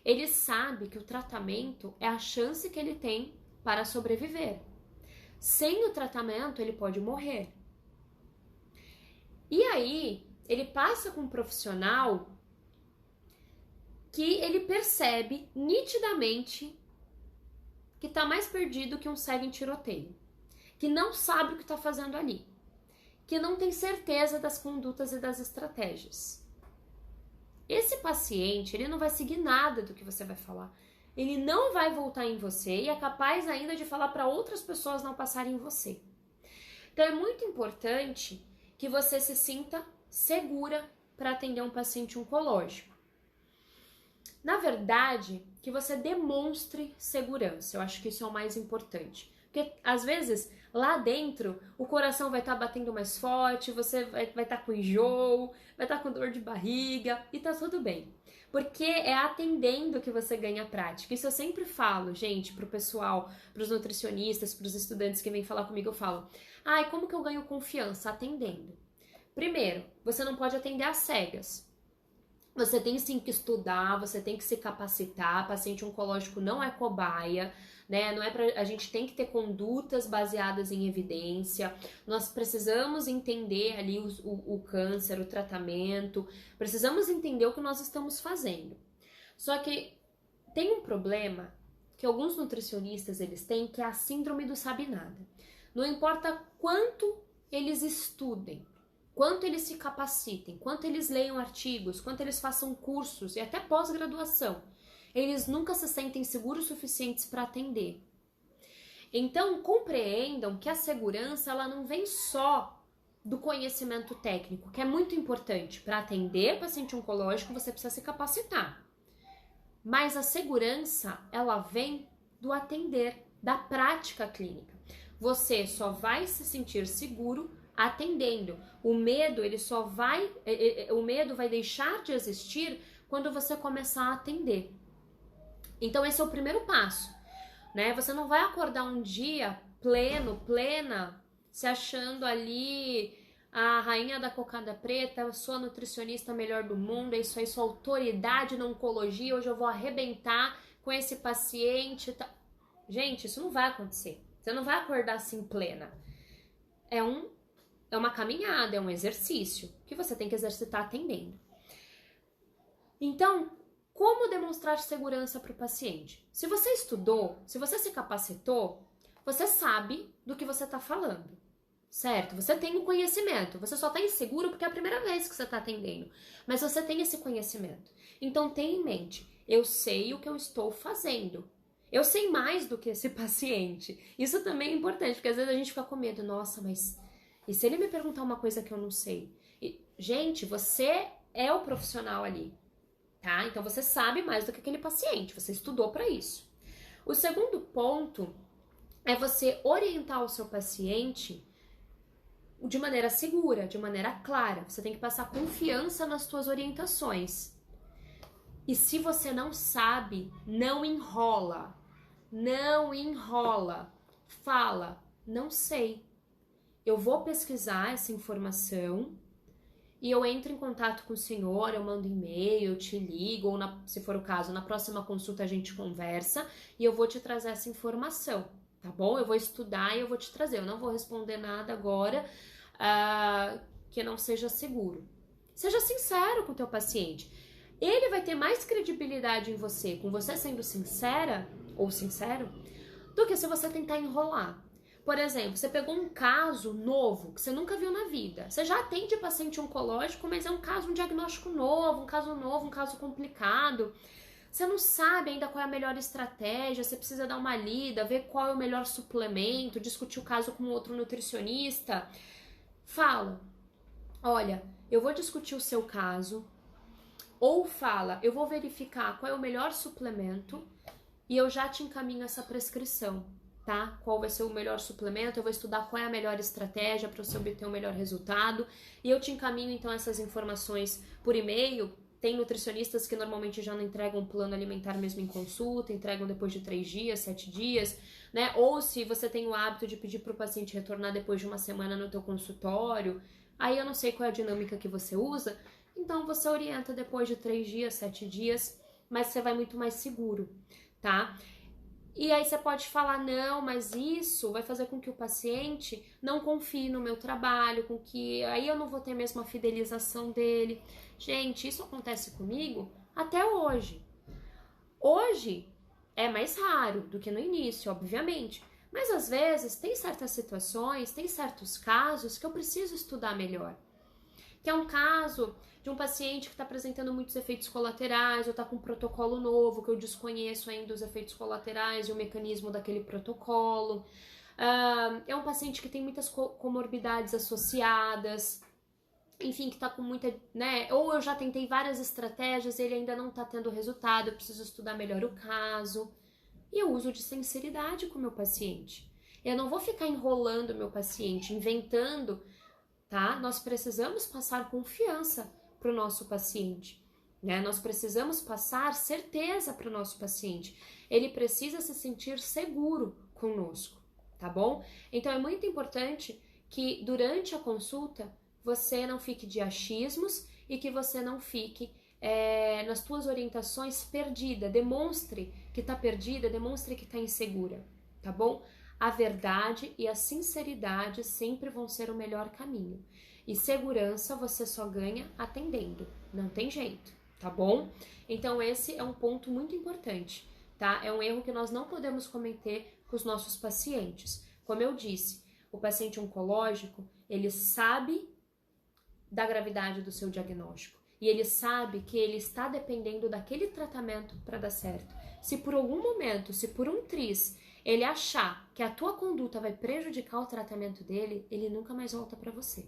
Ele sabe que o tratamento é a chance que ele tem para sobreviver. Sem o tratamento, ele pode morrer. E aí, ele passa com um profissional que ele percebe nitidamente que tá mais perdido que um cego em tiroteio, que não sabe o que tá fazendo ali, que não tem certeza das condutas e das estratégias. Esse paciente, ele não vai seguir nada do que você vai falar. Ele não vai voltar em você e é capaz ainda de falar para outras pessoas não passarem em você. Então é muito importante que você se sinta segura para atender um paciente oncológico. Na verdade, que você demonstre segurança. Eu acho que isso é o mais importante. Porque, às vezes, lá dentro, o coração vai estar batendo mais forte, você vai estar com enjoo, vai estar com dor de barriga, e tá tudo bem. Porque é atendendo que você ganha prática. Isso eu sempre falo, gente, pro pessoal, pros nutricionistas, pros estudantes que vêm falar comigo, eu falo, ai, como que eu ganho confiança? Atendendo. Primeiro, você não pode atender às cegas. Você tem sim que estudar, você tem que se capacitar, paciente oncológico não é cobaia, né? Não é a gente tem que ter condutas baseadas em evidência, nós precisamos entender ali o câncer, o tratamento, precisamos entender o que nós estamos fazendo. Só que tem um problema que alguns nutricionistas eles têm, que é a síndrome do sabe nada. Não importa quanto eles estudem, quanto eles se capacitem, quanto eles leiam artigos, quanto eles façam cursos e até pós-graduação, eles nunca se sentem seguros o suficientes para atender. Então, compreendam que a segurança ela não vem só do conhecimento técnico, que é muito importante. Para atender paciente oncológico, você precisa se capacitar. Mas a segurança, ela vem do atender, da prática clínica. Você só vai se sentir seguro atendendo. O medo, o medo vai deixar de existir quando você começar a atender. Então esse é o primeiro passo, né? Você não vai acordar um dia plena, se achando ali a rainha da cocada preta, eu sou a nutricionista melhor do mundo, é isso aí, sou autoridade na oncologia, hoje eu vou arrebentar com esse paciente. Gente, isso não vai acontecer. Você não vai acordar assim plena. É uma caminhada, é um exercício que você tem que exercitar atendendo. Então, como demonstrar segurança para o paciente? Se você estudou, se você se capacitou, você sabe do que você está falando, certo? Você tem o conhecimento, você só está inseguro porque é a primeira vez que você está atendendo, mas você tem esse conhecimento. Então, tenha em mente, eu sei o que eu estou fazendo. Eu sei mais do que esse paciente. Isso também é importante, porque às vezes a gente fica com medo, nossa, mas e se ele me perguntar uma coisa que eu não sei? Gente, você é o profissional ali, tá? Então você sabe mais do que aquele paciente, você estudou para isso. O segundo ponto é você orientar o seu paciente de maneira segura, de maneira clara. Você tem que passar confiança nas suas orientações. E se você não sabe, não enrola. Não enrola. Fala, não sei. Eu vou pesquisar essa informação e eu entro em contato com o senhor, eu mando e-mail, eu te ligo, ou se for o caso, na próxima consulta a gente conversa e eu vou te trazer essa informação, tá bom? Eu vou estudar e eu vou te trazer, eu não vou responder nada agora que não seja seguro. Seja sincero com o teu paciente. Ele vai ter mais credibilidade em você, com você sendo sincera ou sincero, do que se você tentar enrolar. Por exemplo, você pegou um caso novo que você nunca viu na vida. Você já atende paciente oncológico, mas é um diagnóstico novo, um caso complicado. Você não sabe ainda qual é a melhor estratégia, você precisa dar uma lida, ver qual é o melhor suplemento, discutir o caso com outro nutricionista. Fala, olha, eu vou discutir o seu caso. Ou fala, eu vou verificar qual é o melhor suplemento e eu já te encaminho essa prescrição. Tá? Qual vai ser o melhor suplemento, eu vou estudar qual é a melhor estratégia para você obter o melhor resultado e eu te encaminho então essas informações por e-mail. Tem nutricionistas que normalmente já não entregam plano alimentar mesmo em consulta, entregam depois de 3 dias, 7 dias, né? Ou se você tem o hábito de pedir para o paciente retornar depois de uma semana no teu consultório, aí eu não sei qual é a dinâmica que você usa, então você orienta depois de 3 dias, 7 dias, mas você vai muito mais seguro, tá? E aí você pode falar, não, mas isso vai fazer com que o paciente não confie no meu trabalho, com que aí eu não vou ter mesmo a fidelização dele. Gente, isso acontece comigo até hoje. Hoje é mais raro do que no início, obviamente. Mas às vezes tem certas situações, tem certos casos que eu preciso estudar melhor. Que é um caso de um paciente que está apresentando muitos efeitos colaterais, ou está com um protocolo novo, que eu desconheço ainda os efeitos colaterais e o mecanismo daquele protocolo. É um paciente que tem muitas comorbidades associadas, enfim, que está com muita, né? Ou eu já tentei várias estratégias e ele ainda não está tendo resultado, eu preciso estudar melhor o caso. E eu uso de sinceridade com o meu paciente. Eu não vou ficar enrolando o meu paciente, inventando, tá? Nós precisamos passar confiança para o nosso paciente, né? Nós precisamos passar certeza para o nosso paciente. Ele precisa se sentir seguro conosco, tá bom? Então é muito importante que durante a consulta você não fique de achismos e que você não fique nas tuas orientações perdida. Demonstre que está perdida, demonstre que está insegura, tá bom? A verdade e a sinceridade sempre vão ser o melhor caminho. E segurança você só ganha atendendo, não tem jeito, tá bom? Então esse é um ponto muito importante, tá? É um erro que nós não podemos cometer com os nossos pacientes. Como eu disse, o paciente oncológico, ele sabe da gravidade do seu diagnóstico e ele sabe que ele está dependendo daquele tratamento para dar certo. Se por algum momento, se por um triz, ele achar que a tua conduta vai prejudicar o tratamento dele, ele nunca mais volta para você.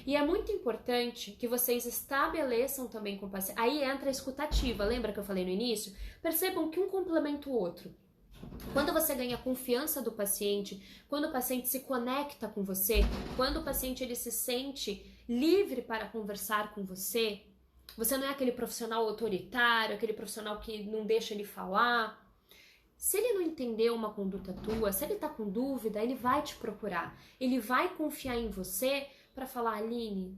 E é muito importante que vocês estabeleçam também com o paciente. Aí entra a escutativa, lembra que eu falei no início? Percebam que um complementa o outro. Quando você ganha confiança do paciente, quando o paciente se conecta com você, quando o paciente ele se sente livre para conversar com você, você não é aquele profissional autoritário, aquele profissional que não deixa ele falar. Se ele não entendeu uma conduta tua, se ele tá com dúvida, ele vai te procurar. Ele vai confiar em você para falar, Aline,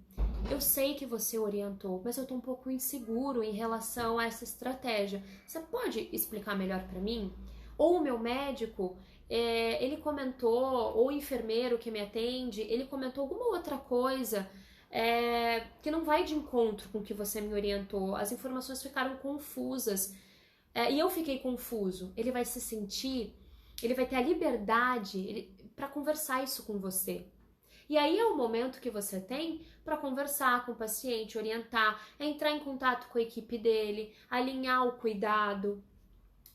eu sei que você orientou, mas eu tô um pouco inseguro em relação a essa estratégia. Você pode explicar melhor para mim? Ou o meu médico, ele comentou, ou o enfermeiro que me atende, ele comentou alguma outra coisa que não vai de encontro com o que você me orientou. As informações ficaram confusas. E eu fiquei confuso. Ele vai se sentir, ele vai ter a liberdade para conversar isso com você. E aí é o momento que você tem para conversar com o paciente, orientar, entrar em contato com a equipe dele, alinhar o cuidado.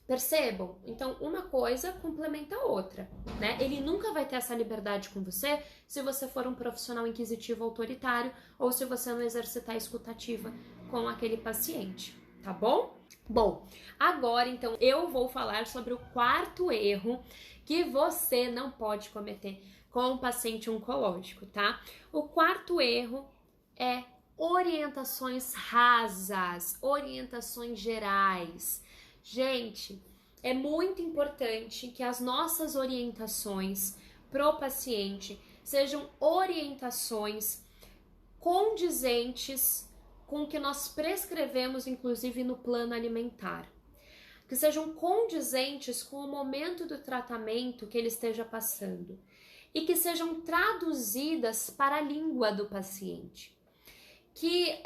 Percebam? Então, uma coisa complementa a outra, né? Ele nunca vai ter essa liberdade com você se você for um profissional inquisitivo autoritário ou se você não exercitar a escutativa com aquele paciente, tá bom? Bom, agora então eu vou falar sobre o quarto erro que você não pode cometer com um paciente oncológico, tá? O quarto erro é orientações rasas, orientações gerais. Gente, é muito importante que as nossas orientações pro paciente sejam orientações condizentes com o que nós prescrevemos, inclusive no plano alimentar. Que sejam condizentes com o momento do tratamento que ele esteja passando. E que sejam traduzidas para a língua do paciente. Que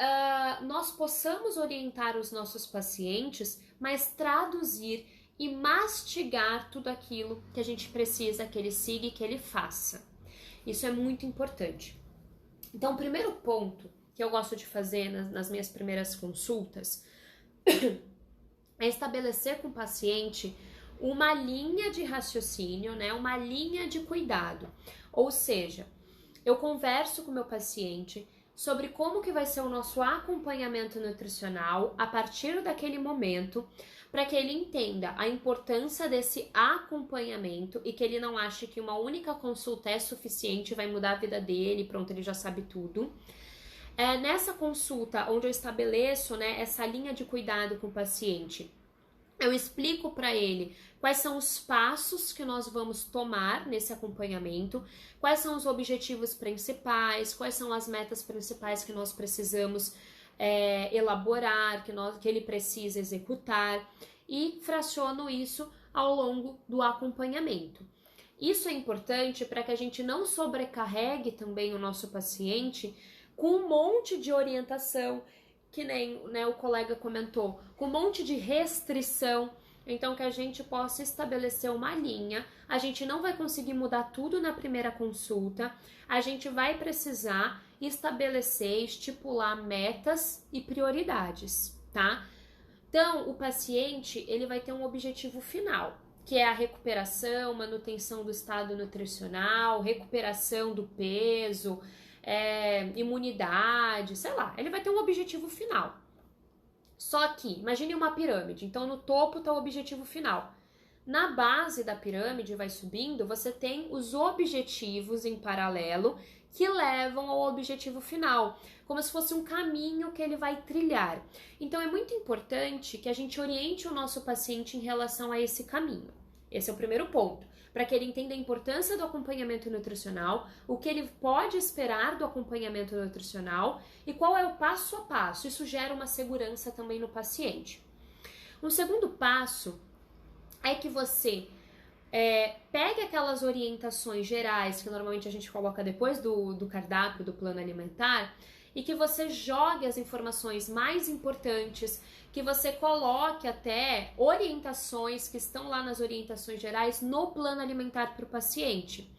nós possamos orientar os nossos pacientes, mas traduzir e mastigar tudo aquilo que a gente precisa que ele siga e que ele faça. Isso é muito importante. Então, o primeiro ponto que eu gosto de fazer nas minhas primeiras consultas é estabelecer com o paciente uma linha de raciocínio, né? Uma linha de cuidado. Ou seja, eu converso com o meu paciente sobre como que vai ser o nosso acompanhamento nutricional a partir daquele momento, para que ele entenda a importância desse acompanhamento e que ele não ache que uma única consulta é suficiente, vai mudar a vida dele, pronto, ele já sabe tudo. Nessa consulta, onde eu estabeleço, né, essa linha de cuidado com o paciente, eu explico para ele quais são os passos que nós vamos tomar nesse acompanhamento, quais são os objetivos principais, quais são as metas principais que nós precisamos elaborar, que ele precisa executar, e fraciono isso ao longo do acompanhamento. Isso é importante para que a gente não sobrecarregue também o nosso paciente com um monte de orientação, que nem, né, o colega comentou, com um monte de restrição. Então, que a gente possa estabelecer uma linha. A gente não vai conseguir mudar tudo na primeira consulta, a gente vai precisar estabelecer, estipular metas e prioridades, tá? Então, o paciente, ele vai ter um objetivo final, que é a recuperação, manutenção do estado nutricional, recuperação do peso, imunidade, sei lá, ele vai ter um objetivo final. Só que, imagine uma pirâmide, então no topo está o objetivo final. Na base da pirâmide, vai subindo, você tem os objetivos em paralelo que levam ao objetivo final, como se fosse um caminho que ele vai trilhar. Então é muito importante que a gente oriente o nosso paciente em relação a esse caminho. Esse é o primeiro ponto, para que ele entenda a importância do acompanhamento nutricional, o que ele pode esperar do acompanhamento nutricional e qual é o passo a passo. Isso gera uma segurança também no paciente. Um segundo passo é que você pegue aquelas orientações gerais que normalmente a gente coloca depois do cardápio, do plano alimentar, e que você jogue as informações mais importantes, que você coloque até orientações que estão lá nas orientações gerais no plano alimentar para o paciente,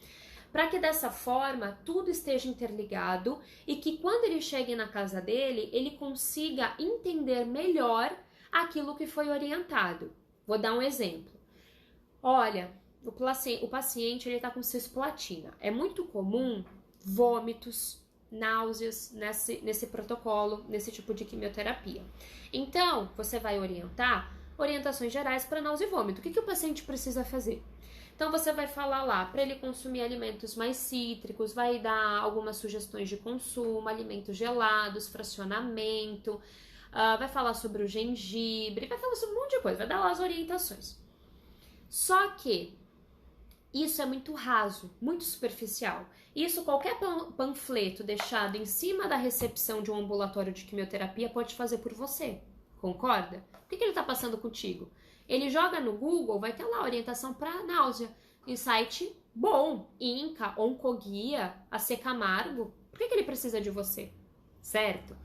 para que dessa forma tudo esteja interligado e que quando ele chegue na casa dele, ele consiga entender melhor aquilo que foi orientado. Vou dar um exemplo. Olha, o paciente está com cisplatina. É muito comum vômitos, náuseas nesse protocolo, nesse tipo de quimioterapia. Então, você vai orientar orientações gerais para náusea e vômito. O que o paciente precisa fazer? Então, você vai falar lá para ele consumir alimentos mais cítricos, vai dar algumas sugestões de consumo, alimentos gelados, fracionamento, vai falar sobre o gengibre, vai falar sobre um monte de coisa, vai dar lá as orientações. Só que isso é muito raso, muito superficial. Isso qualquer panfleto deixado em cima da recepção de um ambulatório de quimioterapia pode fazer por você, concorda? O que ele está passando contigo? Ele joga no Google, vai ter lá orientação para náusea, em site bom, Inca, Oncoguia, AC Camargo. Por que ele precisa de você? Certo?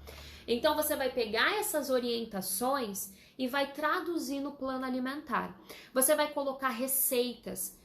Então você vai pegar essas orientações e vai traduzir no plano alimentar. Você vai colocar receitas,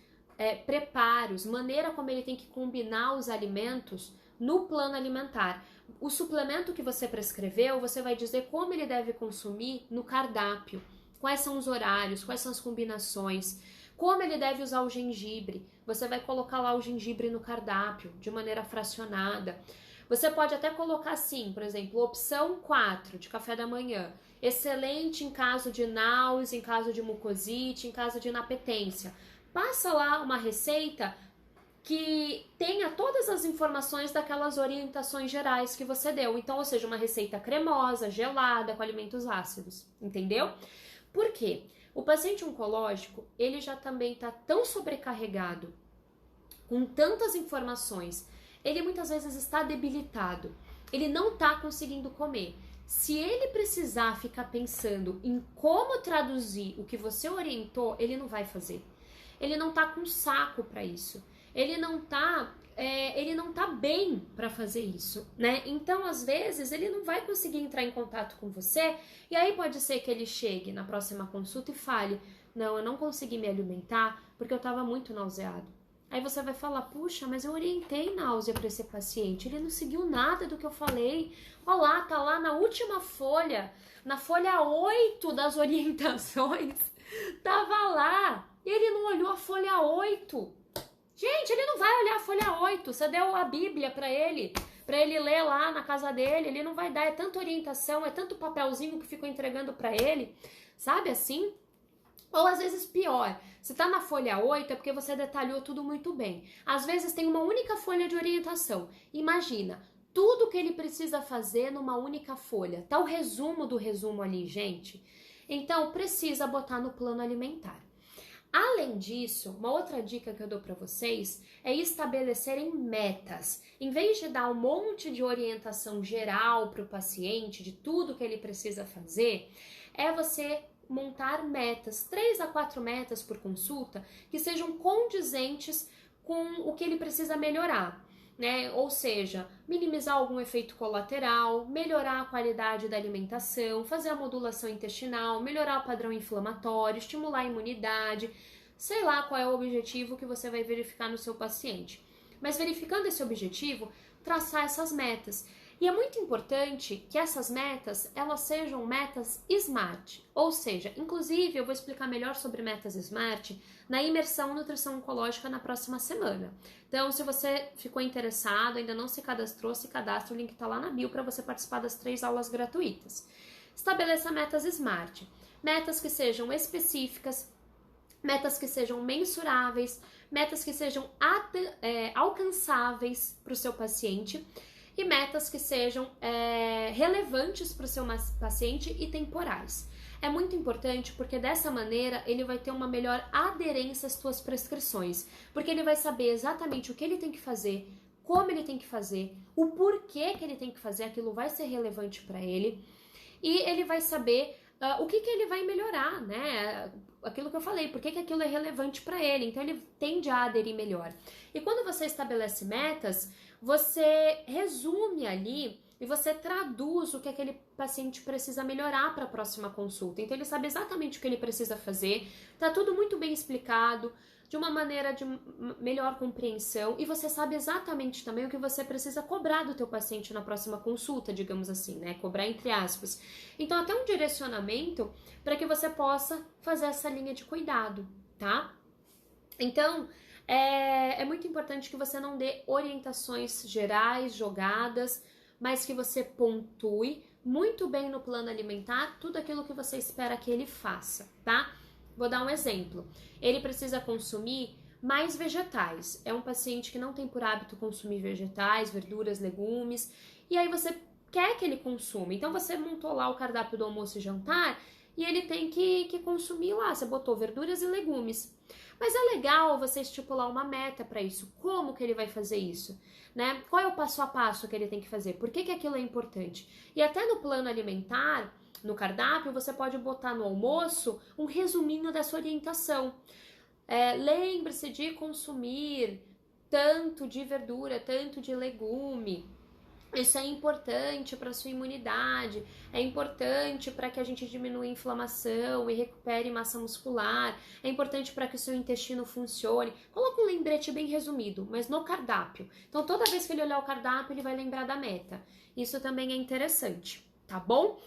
preparos, maneira como ele tem que combinar os alimentos no plano alimentar. O suplemento que você prescreveu, você vai dizer como ele deve consumir no cardápio, quais são os horários, quais são as combinações, como ele deve usar o gengibre. Você vai colocar lá o gengibre no cardápio, de maneira fracionada. Você pode até colocar assim, por exemplo, opção 4 de café da manhã, excelente em caso de náusea, em caso de mucosite, em caso de inapetência. Passa lá uma receita que tenha todas as informações daquelas orientações gerais que você deu. Então, ou seja, uma receita cremosa, gelada, com alimentos ácidos, entendeu? Por quê? O paciente oncológico, ele já também está tão sobrecarregado, com tantas informações, ele muitas vezes está debilitado, ele não está conseguindo comer. Se ele precisar ficar pensando em como traduzir o que você orientou, ele não vai fazer. Ele não tá com saco para isso. Ele não tá bem para fazer isso, né? Então, às vezes, ele não vai conseguir entrar em contato com você e aí pode ser que ele chegue na próxima consulta e fale: não, eu não consegui me alimentar porque eu estava muito nauseado. Aí você vai falar: puxa, mas eu orientei náusea para esse paciente, ele não seguiu nada do que eu falei. Olha lá, tá lá na última folha, na folha 8 das orientações, tava lá. E ele não olhou a folha 8. Gente, ele não vai olhar a folha 8. Você deu a Bíblia para ele ler lá na casa dele. Ele não vai dar. É tanta orientação, é tanto papelzinho que ficou entregando para ele. Sabe assim? Ou às vezes pior. Se tá na folha 8 é porque você detalhou tudo muito bem. Às vezes tem uma única folha de orientação. Imagina, tudo que ele precisa fazer numa única folha. Tá o resumo do resumo ali, gente. Então, precisa botar no plano alimentar. Além disso, uma outra dica que eu dou para vocês é estabelecerem metas. Em vez de dar um monte de orientação geral para o paciente, de tudo que ele precisa fazer, é você montar metas, 3 a 4 metas por consulta, que sejam condizentes com o que ele precisa melhorar, né? Ou seja, minimizar algum efeito colateral, melhorar a qualidade da alimentação, fazer a modulação intestinal, melhorar o padrão inflamatório, estimular a imunidade, sei lá qual é o objetivo que você vai verificar no seu paciente. Mas verificando esse objetivo, traçar essas metas. E é muito importante que essas metas, elas sejam metas SMART, ou seja, inclusive eu vou explicar melhor sobre metas SMART na imersão Nutrição Oncológica na próxima semana. Então, se você ficou interessado, ainda não se cadastrou, se cadastra, o link está lá na bio para você participar das 3 aulas gratuitas. Estabeleça metas SMART, metas que sejam específicas, metas que sejam mensuráveis, metas que sejam alcançáveis para o seu paciente, e metas que sejam relevantes para o seu paciente e temporais. É muito importante porque dessa maneira ele vai ter uma melhor aderência às suas prescrições, porque ele vai saber exatamente o que ele tem que fazer, como ele tem que fazer, o porquê que ele tem que fazer, aquilo vai ser relevante para ele, e ele vai saber o que ele vai melhorar, né? Aquilo que eu falei, por que aquilo é relevante para ele, então ele tende a aderir melhor. E quando você estabelece metas, você resume ali e você traduz o que aquele paciente precisa melhorar para a próxima consulta. Então ele sabe exatamente o que ele precisa fazer, tá tudo muito bem explicado, de uma maneira de melhor compreensão, e você sabe exatamente também o que você precisa cobrar do teu paciente na próxima consulta, digamos assim, né? Cobrar entre aspas. Então até um direcionamento para que você possa fazer essa linha de cuidado, tá? Então, é muito importante que você não dê orientações gerais, jogadas, mas que você pontue muito bem no plano alimentar tudo aquilo que você espera que ele faça, tá? Vou dar um exemplo. Ele precisa consumir mais vegetais. É um paciente que não tem por hábito consumir vegetais, verduras, legumes, e aí você quer que ele consuma. Então você montou lá o cardápio do almoço e jantar e ele tem que consumir lá. Você botou verduras e legumes. Mas é legal você estipular uma meta para isso. Como que ele vai fazer isso? Né? Qual é o passo a passo que ele tem que fazer? Por que aquilo é importante? E até no plano alimentar, no cardápio, você pode botar no almoço um resuminho dessa orientação. Lembre-se de consumir tanto de verdura, tanto de legume. Isso é importante para a sua imunidade, é importante para que a gente diminua a inflamação e recupere massa muscular, é importante para que o seu intestino funcione. Coloca um lembrete bem resumido, mas no cardápio. Então, toda vez que ele olhar o cardápio, ele vai lembrar da meta. Isso também é interessante, tá bom?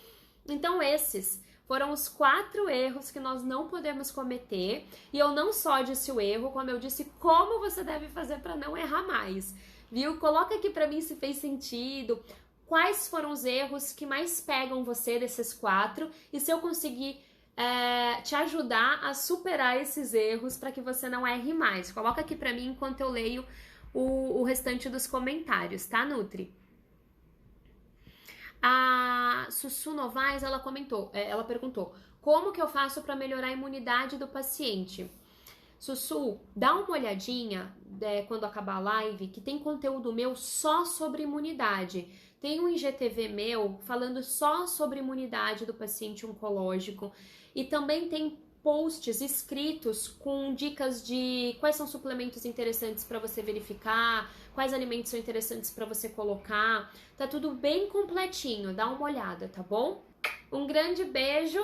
Então, esses foram os 4 erros que nós não podemos cometer. E eu não só disse o erro, como eu disse como você deve fazer para não errar mais. Viu? Coloca aqui pra mim se fez sentido, quais foram os erros que mais pegam você desses 4 e se eu conseguir te ajudar a superar esses erros para que você não erre mais. Coloca aqui pra mim enquanto eu leio o restante dos comentários, tá, Nutri? A Sussu Novaes, ela perguntou, como que eu faço para melhorar a imunidade do paciente? Sussu, dá uma olhadinha quando acabar a live, que tem conteúdo meu só sobre imunidade. Tem um IGTV meu falando só sobre imunidade do paciente oncológico. E também tem posts escritos com dicas de quais são suplementos interessantes para você verificar, quais alimentos são interessantes para você colocar. Tá tudo bem completinho, dá uma olhada, tá bom? Um grande beijo